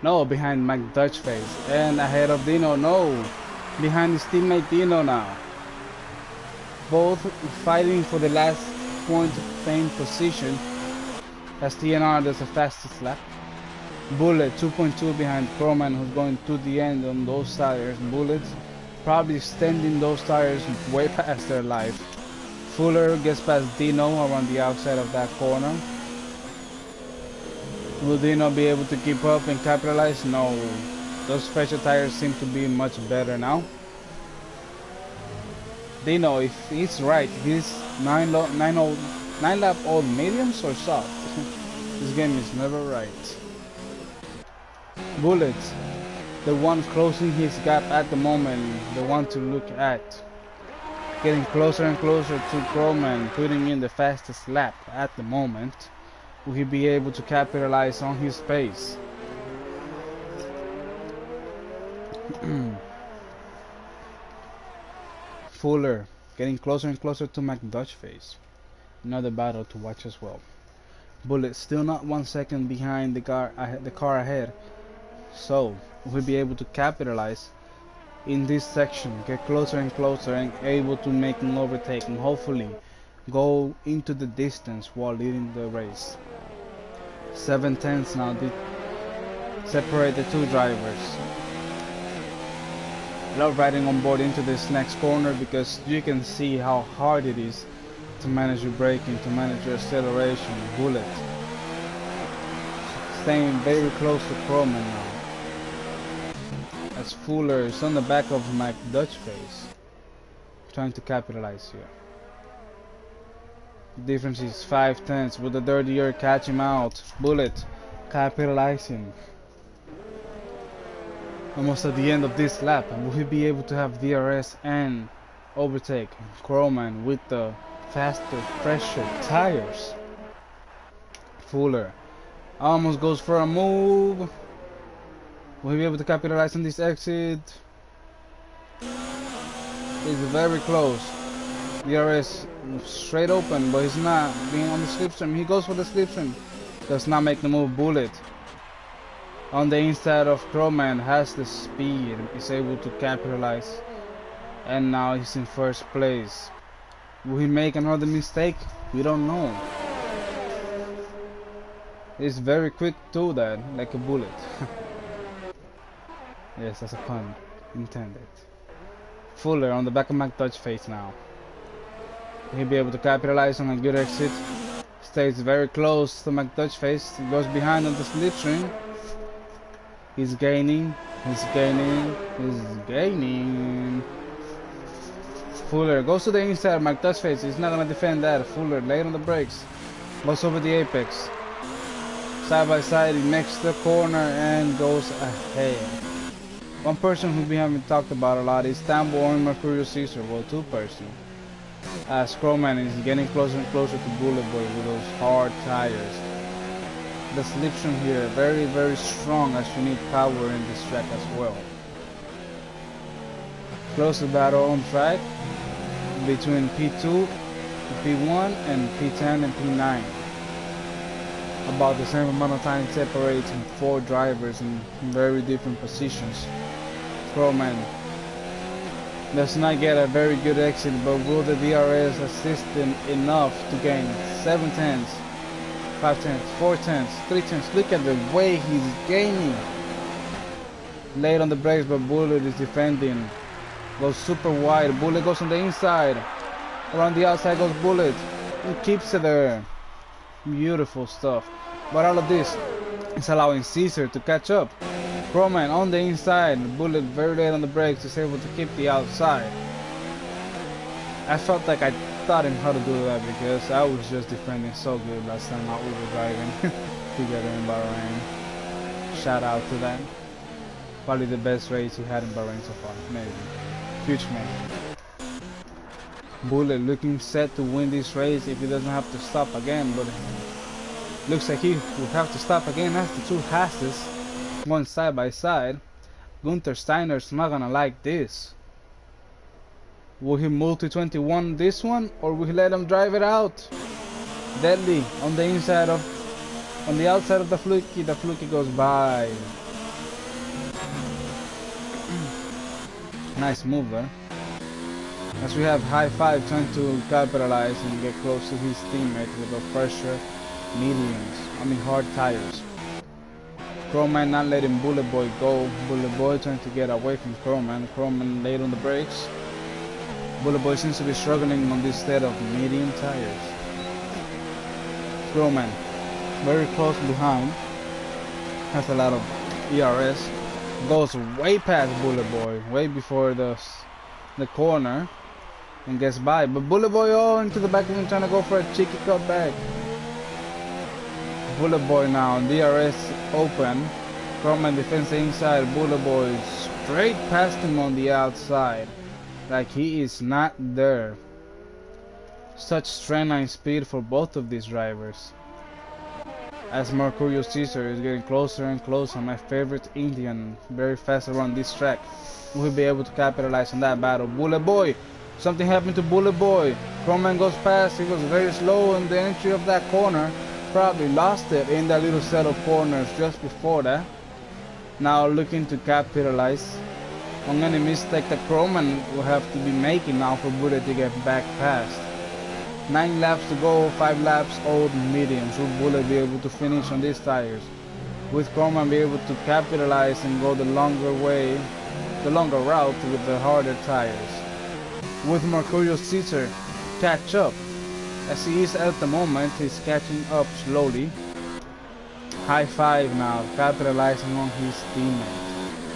No, behind McDutchface. And ahead of Dino, no. Behind his teammate Dino now. Both fighting for the last point of fame position. As TNR does the fastest lap. Bullet 2.2 behind Crowman, who's going to the end on those tires. Bullets probably extending those tires way past their life. Fuller gets past Dino around the outside of that corner. Will Dino be able to keep up and capitalize? No. Those special tires seem to be much better now. Dino, if he's right, he's 9 lap old mediums or soft. This game is never right. Bullet, the one closing his gap at the moment, the one to look at. Getting closer and closer to Crowman, putting in the fastest lap at the moment. Will he be able to capitalize on his pace? Fuller getting closer and closer to McDutchface. Another battle to watch as well. Bullet still not 1 second behind the car ahead. So we'll be able to capitalize in this section, get closer and closer, and able to make an overtake, and hopefully go into the distance while leading the race. 7 tenths now separate the two drivers. Love riding on board into this next corner because you can see how hard it is to manage your braking, to manage your acceleration. Bullet staying very close to Crowman now, as Fuller is on the back of Mike Dutchface, trying to capitalize here. The difference is 5 tenths. Will the dirty air catch him out? Bullet capitalizing. Almost at the end of this lap, will he be able to have DRS and overtake Crowman with the faster, fresher tires? Fuller almost goes for a move. Will he be able to capitalize on this exit? It's very close. DRS straight open, but he's not being on the slipstream. He goes for the slipstream. Does not make the move. Bullet on the inside of Crowman has the speed. Is able to capitalize. And now he's in first place. Will he make another mistake? We don't know. He's very quick to that, like a bullet. Yes, that's a pun intended. Fuller on the back of McDutch's face now. He'll be able to capitalize on a good exit. Stays very close to McDutch's face. He goes behind on the slipstream. He's gaining. He's gaining. He's gaining. Fuller goes to the inside. McDutch's face. He's not gonna defend that. Fuller late on the brakes. Goes over the apex. Side by side, he makes the corner and goes ahead. One person who we haven't talked about a lot is Tambo and Mercurio Caesar. Well, two persons. As Crowman is getting closer and closer to Bullet Boy with those hard tires. The slipstream here very, very strong, as you need power in this track as well. Close battle on track between P2, P1, and P10 and P9. About the same amount of time separating four drivers in very different positions. Crowman does not get a very good exit, but will the DRS assist him enough to gain 7 tenths, 5 tenths, 4 tenths, 3 tenths? Look at the way he's gaining. Late on the brakes, but Bullet is defending. Goes super wide. Bullet goes on the inside. Around the outside goes Bullet. He keeps it there. Beautiful stuff. But all of this is allowing Caesar to catch up. Crowman on the inside. Bullet very late on the brakes is able to keep the outside. I felt like I taught him how to do that because I was just defending so good last time out we were driving together in Bahrain. Shout out to that. Probably the best race he had in Bahrain so far. Maybe. Huge man. Bullet looking set to win this race if he doesn't have to stop again, but looks like he will have to stop again as the two Hasses going side by side. Gunther Steiner's not gonna like this. Will he multi-21 this one, or will he let him drive it out? Deadly on the inside of, on the outside of the Fluky. The Fluky goes by. Nice move there. As we have High Five trying to capitalize and get close to his teammate with the fresher hard tires. Crowman not letting Bullet Boy go. Bullet Boy trying to get away from Crowman. Crowman late on the brakes. Bullet Boy seems to be struggling on this set of medium tires. Crowman very close behind. Has a lot of ERS. Goes way past Bullet Boy, way before the corner, and gets by. But Bullet Boy into the back of him, trying to go for a cheeky cutback. Bullet Boy now, DRS open. Crowman defends the inside. Bullet Boy straight past him on the outside, like he is not there. Such straight line speed for both of these drivers. As Mercurio Caesar is getting closer and closer, my favorite Indian, very fast around this track. Will be able to capitalize on that battle. Bullet Boy, something happened to Bullet Boy. Crowman goes past, he was very slow in the entry of that corner. probably lost it in that little set of corners just before that. Now looking to capitalize on any mistake that Croman will have to be making now for Bullet to get back past. 9 laps to go, 5 laps old mediums. Will Bullet be able to finish on these tires? With Croman be able to capitalize and go the longer way, the longer route with the harder tires? With Mercurial Caesar catch up? As he is at the moment, he's catching up slowly. High five now, capitalizing on his teammate.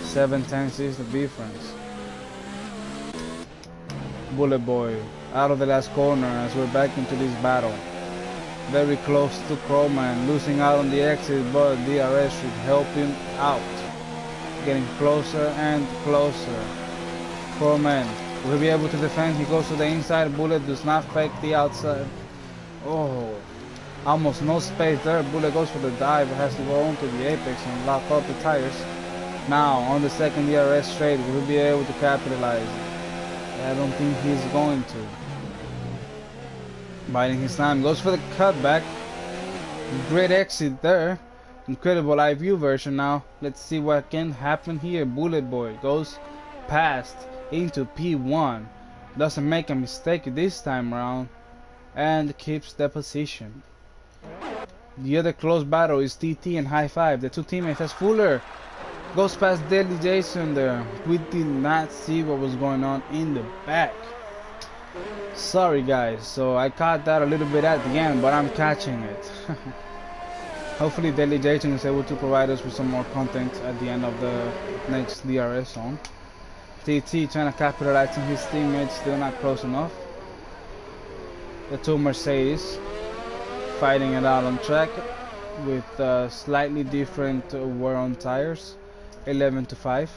7/10 is the difference. Bullet Boy out of the last corner as we're back into this battle. Very close to Croman, losing out on the exit, but DRS should help him out. Getting closer and closer. Croman will be able to defend. He goes to the inside. Bullet does not fake the outside. Oh, almost no space there. Bullet goes for the dive, has to go onto the apex and lock up the tires. Now on the second DRS straight, will he be able to capitalize? I don't think he's going to. Biding his time, goes for the cutback. Great exit there. Incredible live view version now. Let's see what can happen here. Bullet Boy goes past into P1. Doesn't make a mistake this time around and keeps the position. The other close battle is TT and High Five. The two teammates as Fuller goes past Deadly Jason there. We did not see what was going on in the back. Sorry guys, so I caught that a little bit at the end, but I'm catching it. Hopefully Deadly Jason is able to provide us with some more content at the end of the next DRS zone. TT trying to capitalize on his teammates, still not close enough. The two Mercedes fighting it out on track with slightly different wear on tires. 11-5.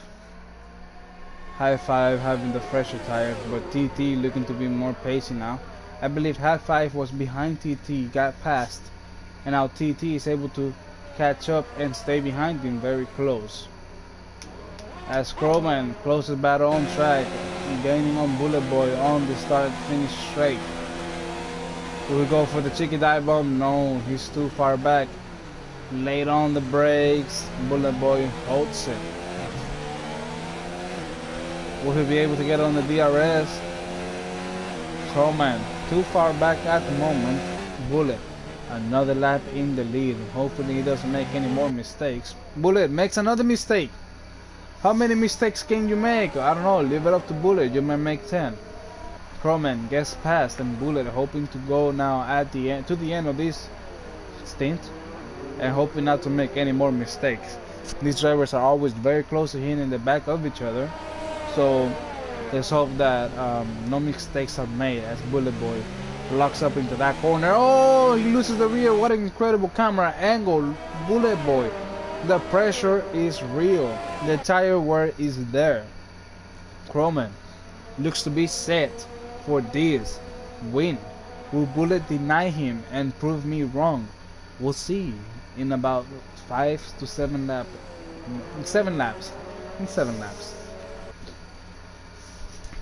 High Five having the fresher tires, but TT looking to be more pacey now. I believe High Five was behind TT, got past, and now TT is able to catch up and stay behind him very close. As Croman closes battle on track, gaining on Bullet Boy on the start finish straight. Will we go for the cheeky dive bomb? No, he's too far back. Late on the brakes, Bullet Boy holds it. Will he be able to get on the DRS? Croman too far back at the moment. Bullet another lap in the lead. Hopefully he doesn't make any more mistakes. Bullet makes another mistake. How many mistakes can you make? I don't know, leave it up to Bullet, you may make 10. Croman gets past and Bullet hoping to go now at the end, to the end of this stint, and hoping not to make any more mistakes. These drivers are always very close to him in the back of each other, so let's hope that no mistakes are made as Bullet Boy locks up into that corner. Oh, he loses the rear. What an incredible camera angle. Bullet Boy, the pressure is real, the tire wear is there. Croman looks to be set for this win. Will Bullet deny him and prove me wrong? We'll see in about 5 to 7 laps. 7 laps. In 7 laps.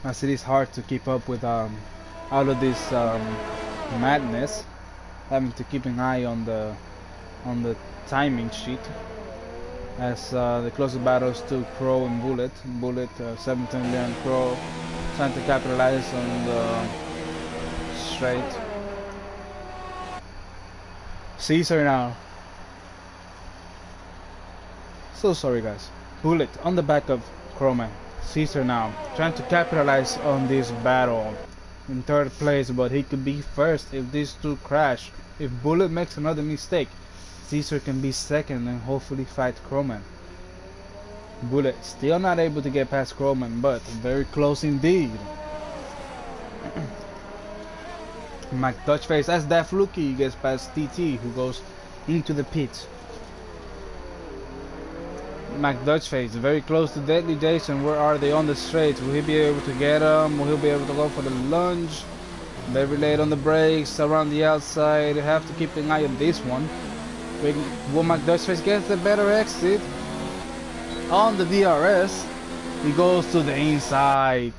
As it is hard to keep up with all of this madness, having to keep an eye on the timing sheet. As the closest battles to Crow and Bullet. Bullet 17 and Crow trying to capitalize on the straight. Caesar now. So sorry guys. Bullet on the back of Croman. Caesar now trying to capitalize on this battle. In third place, but he could be first if these two crash. If Bullet makes another mistake, Caesar can be second and hopefully fight Croman. Bullet still not able to get past Croman, but very close indeed. McDutchface as that fluky gets past TT, who goes into the pit. McDutchface very close to Deadly Jason. Where are they on the straight? Will he be able to get him? Will he be able to go for the lunge? Very late on the brakes, around the outside. Have to keep an eye on this one. Will McDutchface get the better exit? On the DRS, he goes to the inside.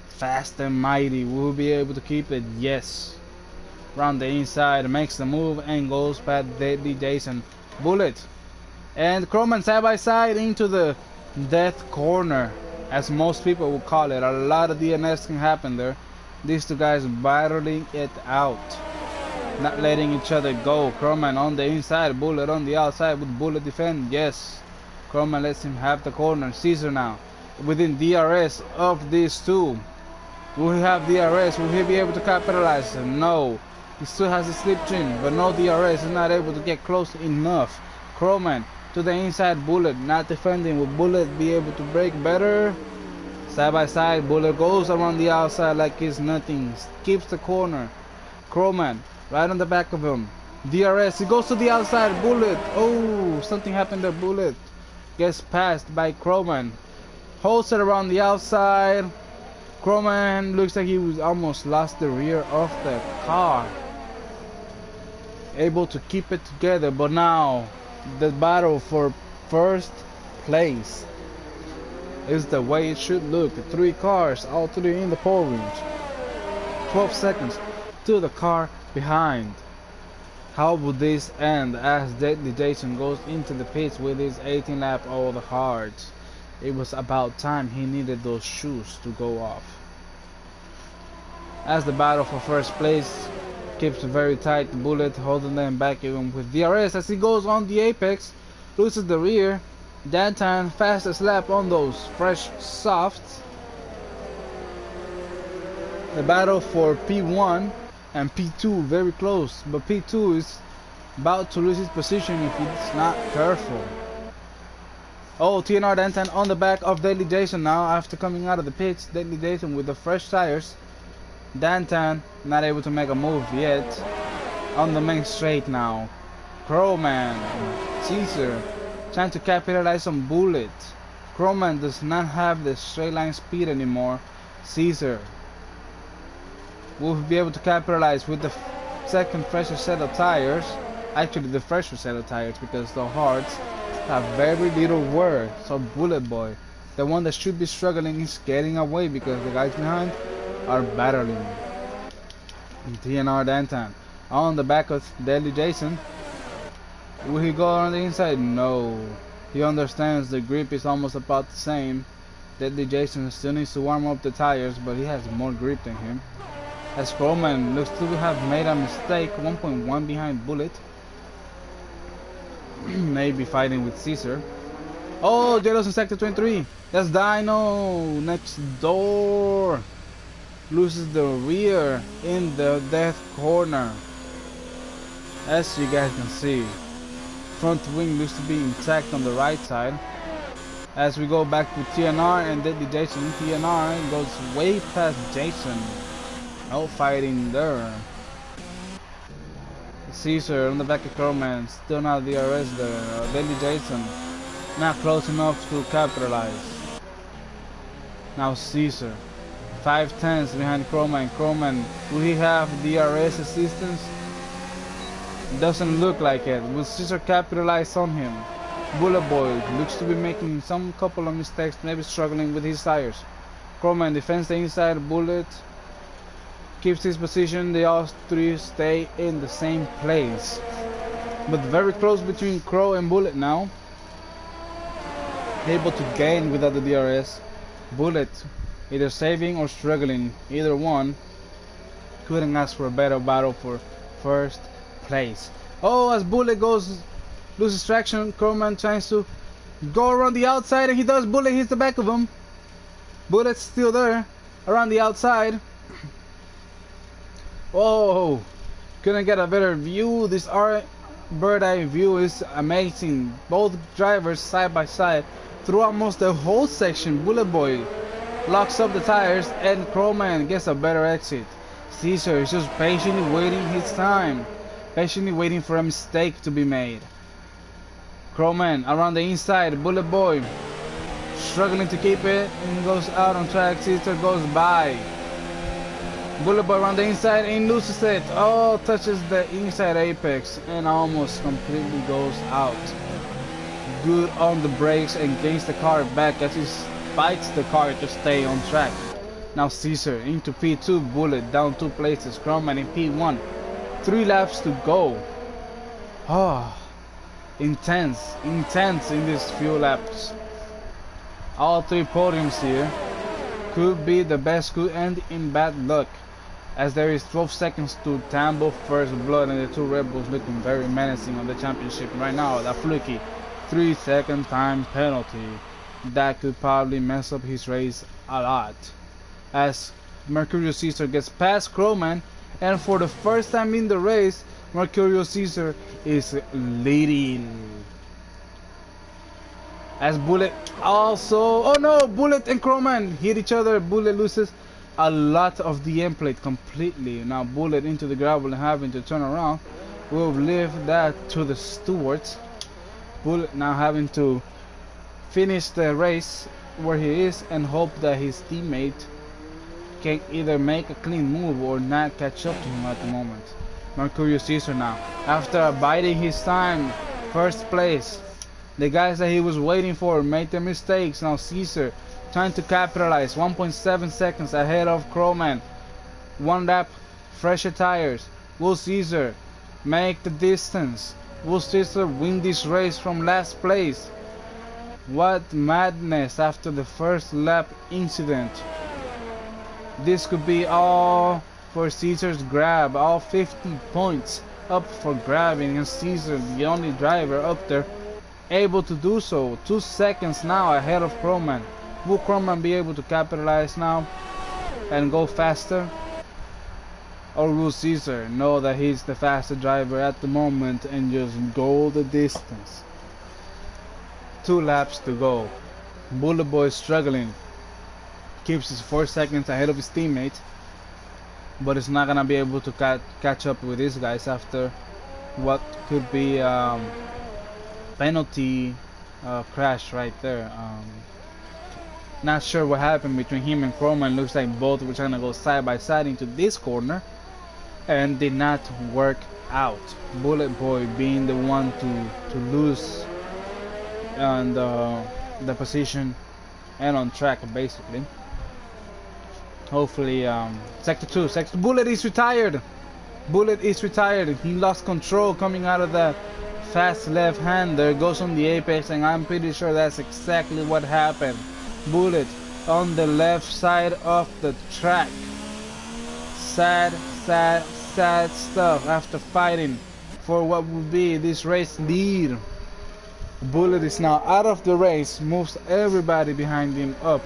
Fast and mighty. Will he be able to keep it? Yes. Around the inside, makes the move and goes past Deadly Jason. Bullet and Crowman side by side into the death corner, as most people would call it. A lot of DNS can happen there. These two guys battling it out, not letting each other go. Crowman on the inside, Bullet on the outside. Would Bullet defend? Yes. Crowman lets him have the corner. Caesar now within DRS of these two. Will he have DRS? Will he be able to capitalize? No. He still has the slipstream, but no DRS. He's not able to get close enough. Crowman to the inside, Bullet not defending. Will Bullet be able to break better? Side by side, Bullet goes around the outside like it's nothing. Keeps the corner. Crowman right on the back of him. DRS, he goes to the outside. Bullet, oh, something happened there. Bullet gets passed by Crowman. Holds it around the outside. Crowman looks like he was almost lost the rear of the car. Able to keep it together, but now the battle for first place is the way it should look. 3 cars, all 3 in the pole range. 12 seconds to the car behind. How would this end as Deadly Jason goes into the pits with his 18 lap old heart? It was about time. He needed those shoes to go off. As the battle for first place keeps very tight, Bullet holding them back even with DRS as he goes on the apex, loses the rear. Dantan fastest lap on those fresh softs. The battle for P1 and P2 very close, but P2 is about to lose his position if he's not careful. Oh, TNR Dantan on the back of Deadly Jason now after coming out of the pits. Deadly Jason with the fresh tires. Dantan not able to make a move yet. On the main straight now. Crowman, Caesar trying to capitalize on Bullet. Crowman does not have the straight line speed anymore. Caesar will be able to capitalize with the second fresher set of tires. Actually the fresher set of tires, because the hards have very little wear. So Bullet Boy, the one that should be struggling, is getting away because the guys behind are battling. And TNR Dantan on the back of Deadly Jason. Will he go on the inside? No. He understands the grip is almost about the same. Deadly Jason still needs to warm up the tires, but he has more grip than him. As Crowman looks to have made a mistake, 1.1 behind Bullet. Maybe fighting with Caesar. Oh, Jealous in sector 23. That's Dino next door. Loses the rear in the death corner. As you guys can see, front wing looks to be intact on the right side. As we go back with TNR and Deadly Jason, TNR goes way past Jason. No fighting there. Caesar on the back of Crowman, still not DRS there. Deadly Jason not close enough to capitalize. Now Caesar, 5/10 behind Crowman. Crowman, will he have DRS assistance? Doesn't look like it. Will Caesar capitalize on him? Bullet Boy looks to be making some couple of mistakes, maybe struggling with his tires. Crowman defends the inside. Bullet keeps his position. They all 3 stay in the same place, but very close between Crow and Bullet now. Able to gain without the DRS. Bullet either saving or struggling, either one. Couldn't ask for a better battle for first place. Oh, as Bullet loses traction, Crowman tries to go around the outside, and he does. Bullet hits the back of him. Bullet's still there around the outside. Oh, couldn't get a better view. This bird eye view is amazing. Both drivers side by side through almost the whole section. Bullet Boy locks up the tires and Crowman gets a better exit. Caesar is just patiently waiting his time, patiently waiting for a mistake to be made. Crowman around the inside. Bullet Boy struggling to keep it and goes out on track. Caesar goes by. Bullet Boy around the inside and loses it. Oh, touches the inside apex and almost completely goes out. Good on the brakes and gains the car back as he fights the car to stay on track. Now Caesar into P2. Bullet down 2 places. Crowman in P1. 3 laps to go. Oh, intense in these few laps. All 3 podiums here. Could be the best, could end in bad luck, as there is 12 seconds to Tambo first blood, and the 2 Red Bulls looking very menacing on the championship right now. That fluky 3-second time penalty that could probably mess up his race a lot, as Mercurio Caesar gets past Crowman, and for the first time in the race Mercurio Caesar is leading. As Bullet also, oh no, Bullet and Crowman hit each other. Bullet loses a lot of the end plate completely. Now Bullet into the gravel and having to turn around. We'll leave that to the stewards. Bullet now having to finish the race where he is and hope that his teammate can either make a clean move or not catch up to him at the moment. Mercurio Caesar now, after biding his time, first place. The guys that he was waiting for made their mistakes. Now Caesar trying to capitalize. 1.7 seconds ahead of Crowman. 1 lap, fresher tires. Will Caesar make the distance? Will Caesar win this race from last place? What madness after the first lap incident. This could be all for Caesar's grab. All 50 points up for grabbing, and Caesar, the only driver up there, able to do so. 2 seconds now ahead of Crowman. Will Crowman be able to capitalize now and go faster? Or will Caesar know that he's the faster driver at the moment and just go the distance? 2 laps to go. Bullet Boy struggling. Keeps his 4 seconds ahead of his teammate, but it's not gonna be able to catch up with these guys after what could be penalty crash right there. Not sure what happened between him and Crowman. Looks like both were trying to go side by side into this corner and did not work out. Bullet Boy being the one to lose on the position and on track basically. Hopefully sector 2, Bullet is retired. Bullet is retired. He lost control coming out of the fast left-hander, goes on the apex, and I'm pretty sure that's exactly what happened. Bullet on the left side of the track. Sad stuff after fighting for what would be this race lead. Bullet is now out of the race, moves everybody behind him up.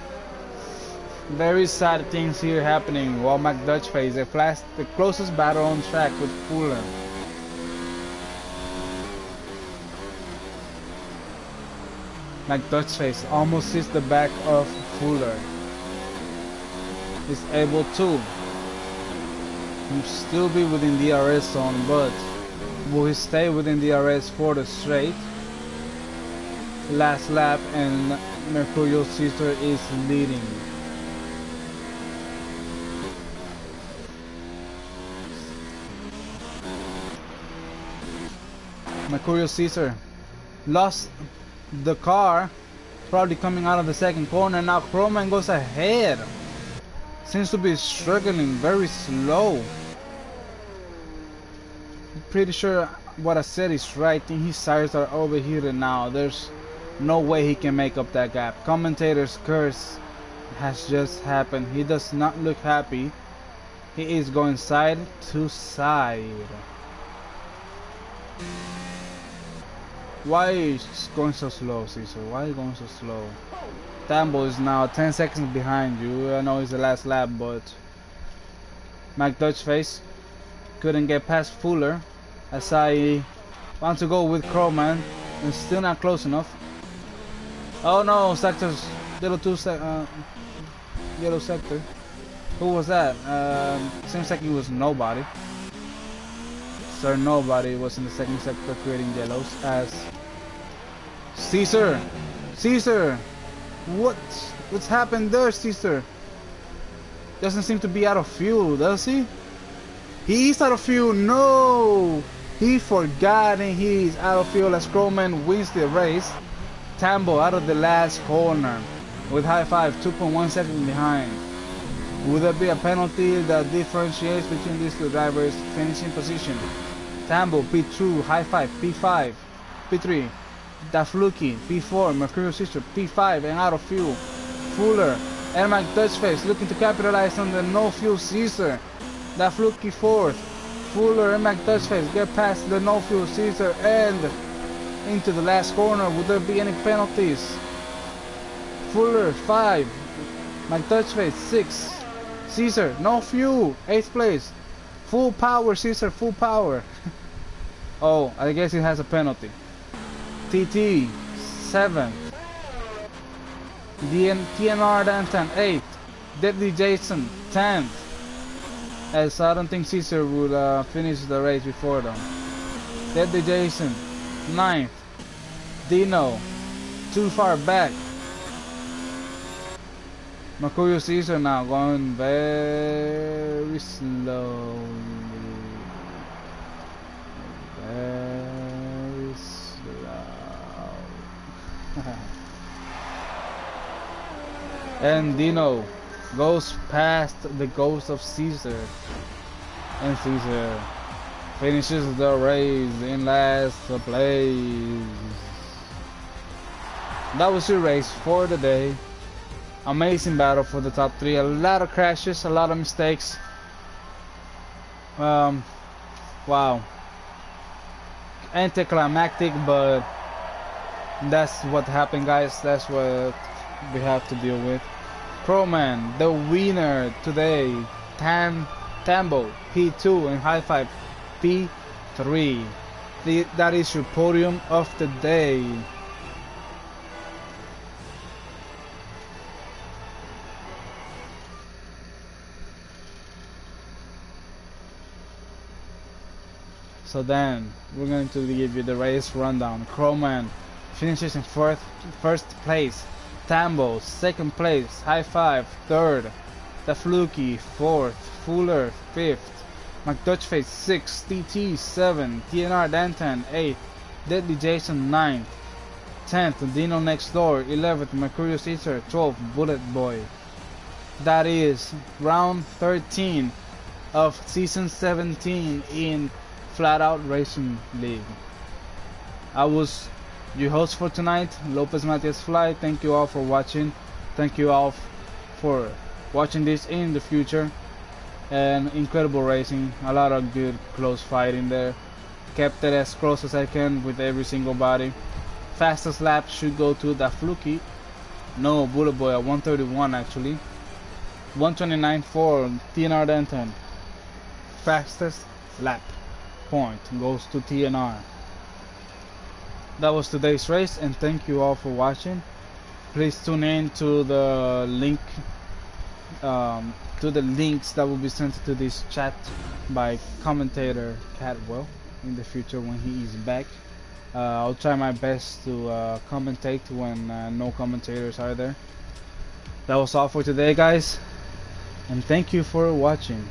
Very sad things here happening while McDutchface the closest battle on track with Fuller. McDutchface almost hits the back of Fuller. He's able to still be within the DRS zone, but will he stay within the DRS for the straight? Last lap, and Mercurio Caesar is leading. Mercurio Caesar lost the car, probably coming out of the second corner. Now Crowman goes ahead. Seems to be struggling, very slow. Pretty sure what I said is right. I think his tires are overheated now. There's no way he can make up that gap. Commentator's curse has just happened. He does not look happy. He is going side to side. Why is going so slow, Caesar? Why are you going so slow? Tambo is now 10 seconds behind you. I know it's the last lap, but McDutchface couldn't get past Fuller, as I want to go with Crowman and still not close enough. Oh no, sectors yellow sector. Who was that? Seems like it was nobody. Sir Nobody was in the second sector creating yellows as Caesar. What's happened there, Caesar? Doesn't seem to be out of fuel, does he? He is out of fuel. No, he forgot and he's out of fuel as Crowman wins the race. Tambo out of the last corner with high five, 2.1 seconds behind. Would there be a penalty that differentiates between these two drivers' finishing position? Tambo P2, High Five P5, P3, Dafluki P4, Mercurial Sister P5 and out of fuel. Fuller, Ermac Dutchface looking to capitalize on the no fuel Caesar. Dafluki 4th, Fuller, Ermac Dutchface get past the no fuel Caesar and into the last corner. Would there be any penalties? Fuller 5, McDutchface 6, Caesar no fuel 8th place. Full power Caesar, full power. Oh, I guess it has a penalty. TT 7th, TNR Dantan 8th, Deadly Jason 10th. As I don't think Caesar would finish the race before them. Deadly Jason 9th, Dino too far back. Mercurial Caesar now going very slowly. Very slow. And Dino goes past the ghost of Caesar. And Caesar finishes the race in last place. That was your race for the day. Amazing battle for the top 3. A lot of crashes, a lot of mistakes. Wow. Anticlimactic, but that's what happened, guys. That's what we have to deal with. Crowman, the winner today. Tambo P2 and High Five P3. That is your podium of the day. So then, we're going to give you the race rundown. Crowman finishes in first place. Tambo, 2nd place. High Five, 3rd. Dafluki, 4th. Fuller, 5th. McDutchface, 6th. TT, 7th. TNR Dantan, 8th. Deadly Jason, 9th. 10th. Dino Next Door, 11th. Mercurial Caesar, 12th. Bullet Boy. That is round 13 of season 17 in Flatout Racing League. I was your host for tonight, Lopez Matias Fly. Thank you all for watching. Thank you all for watching this in the future. And incredible racing, a lot of good close fighting there. Kept it as close as I can with every single body. Fastest lap should go to Dafluki. No, Bullet Boy at 131 actually. 129 for TNR Denton. Fastest lap point goes to TNR. That was today's race, and thank you all for watching. Please tune in to the link, to the links that will be sent to this chat by commentator Catwell in the future when he is back. I'll try my best to commentate when no commentators are there. That was all for today, guys, and thank you for watching.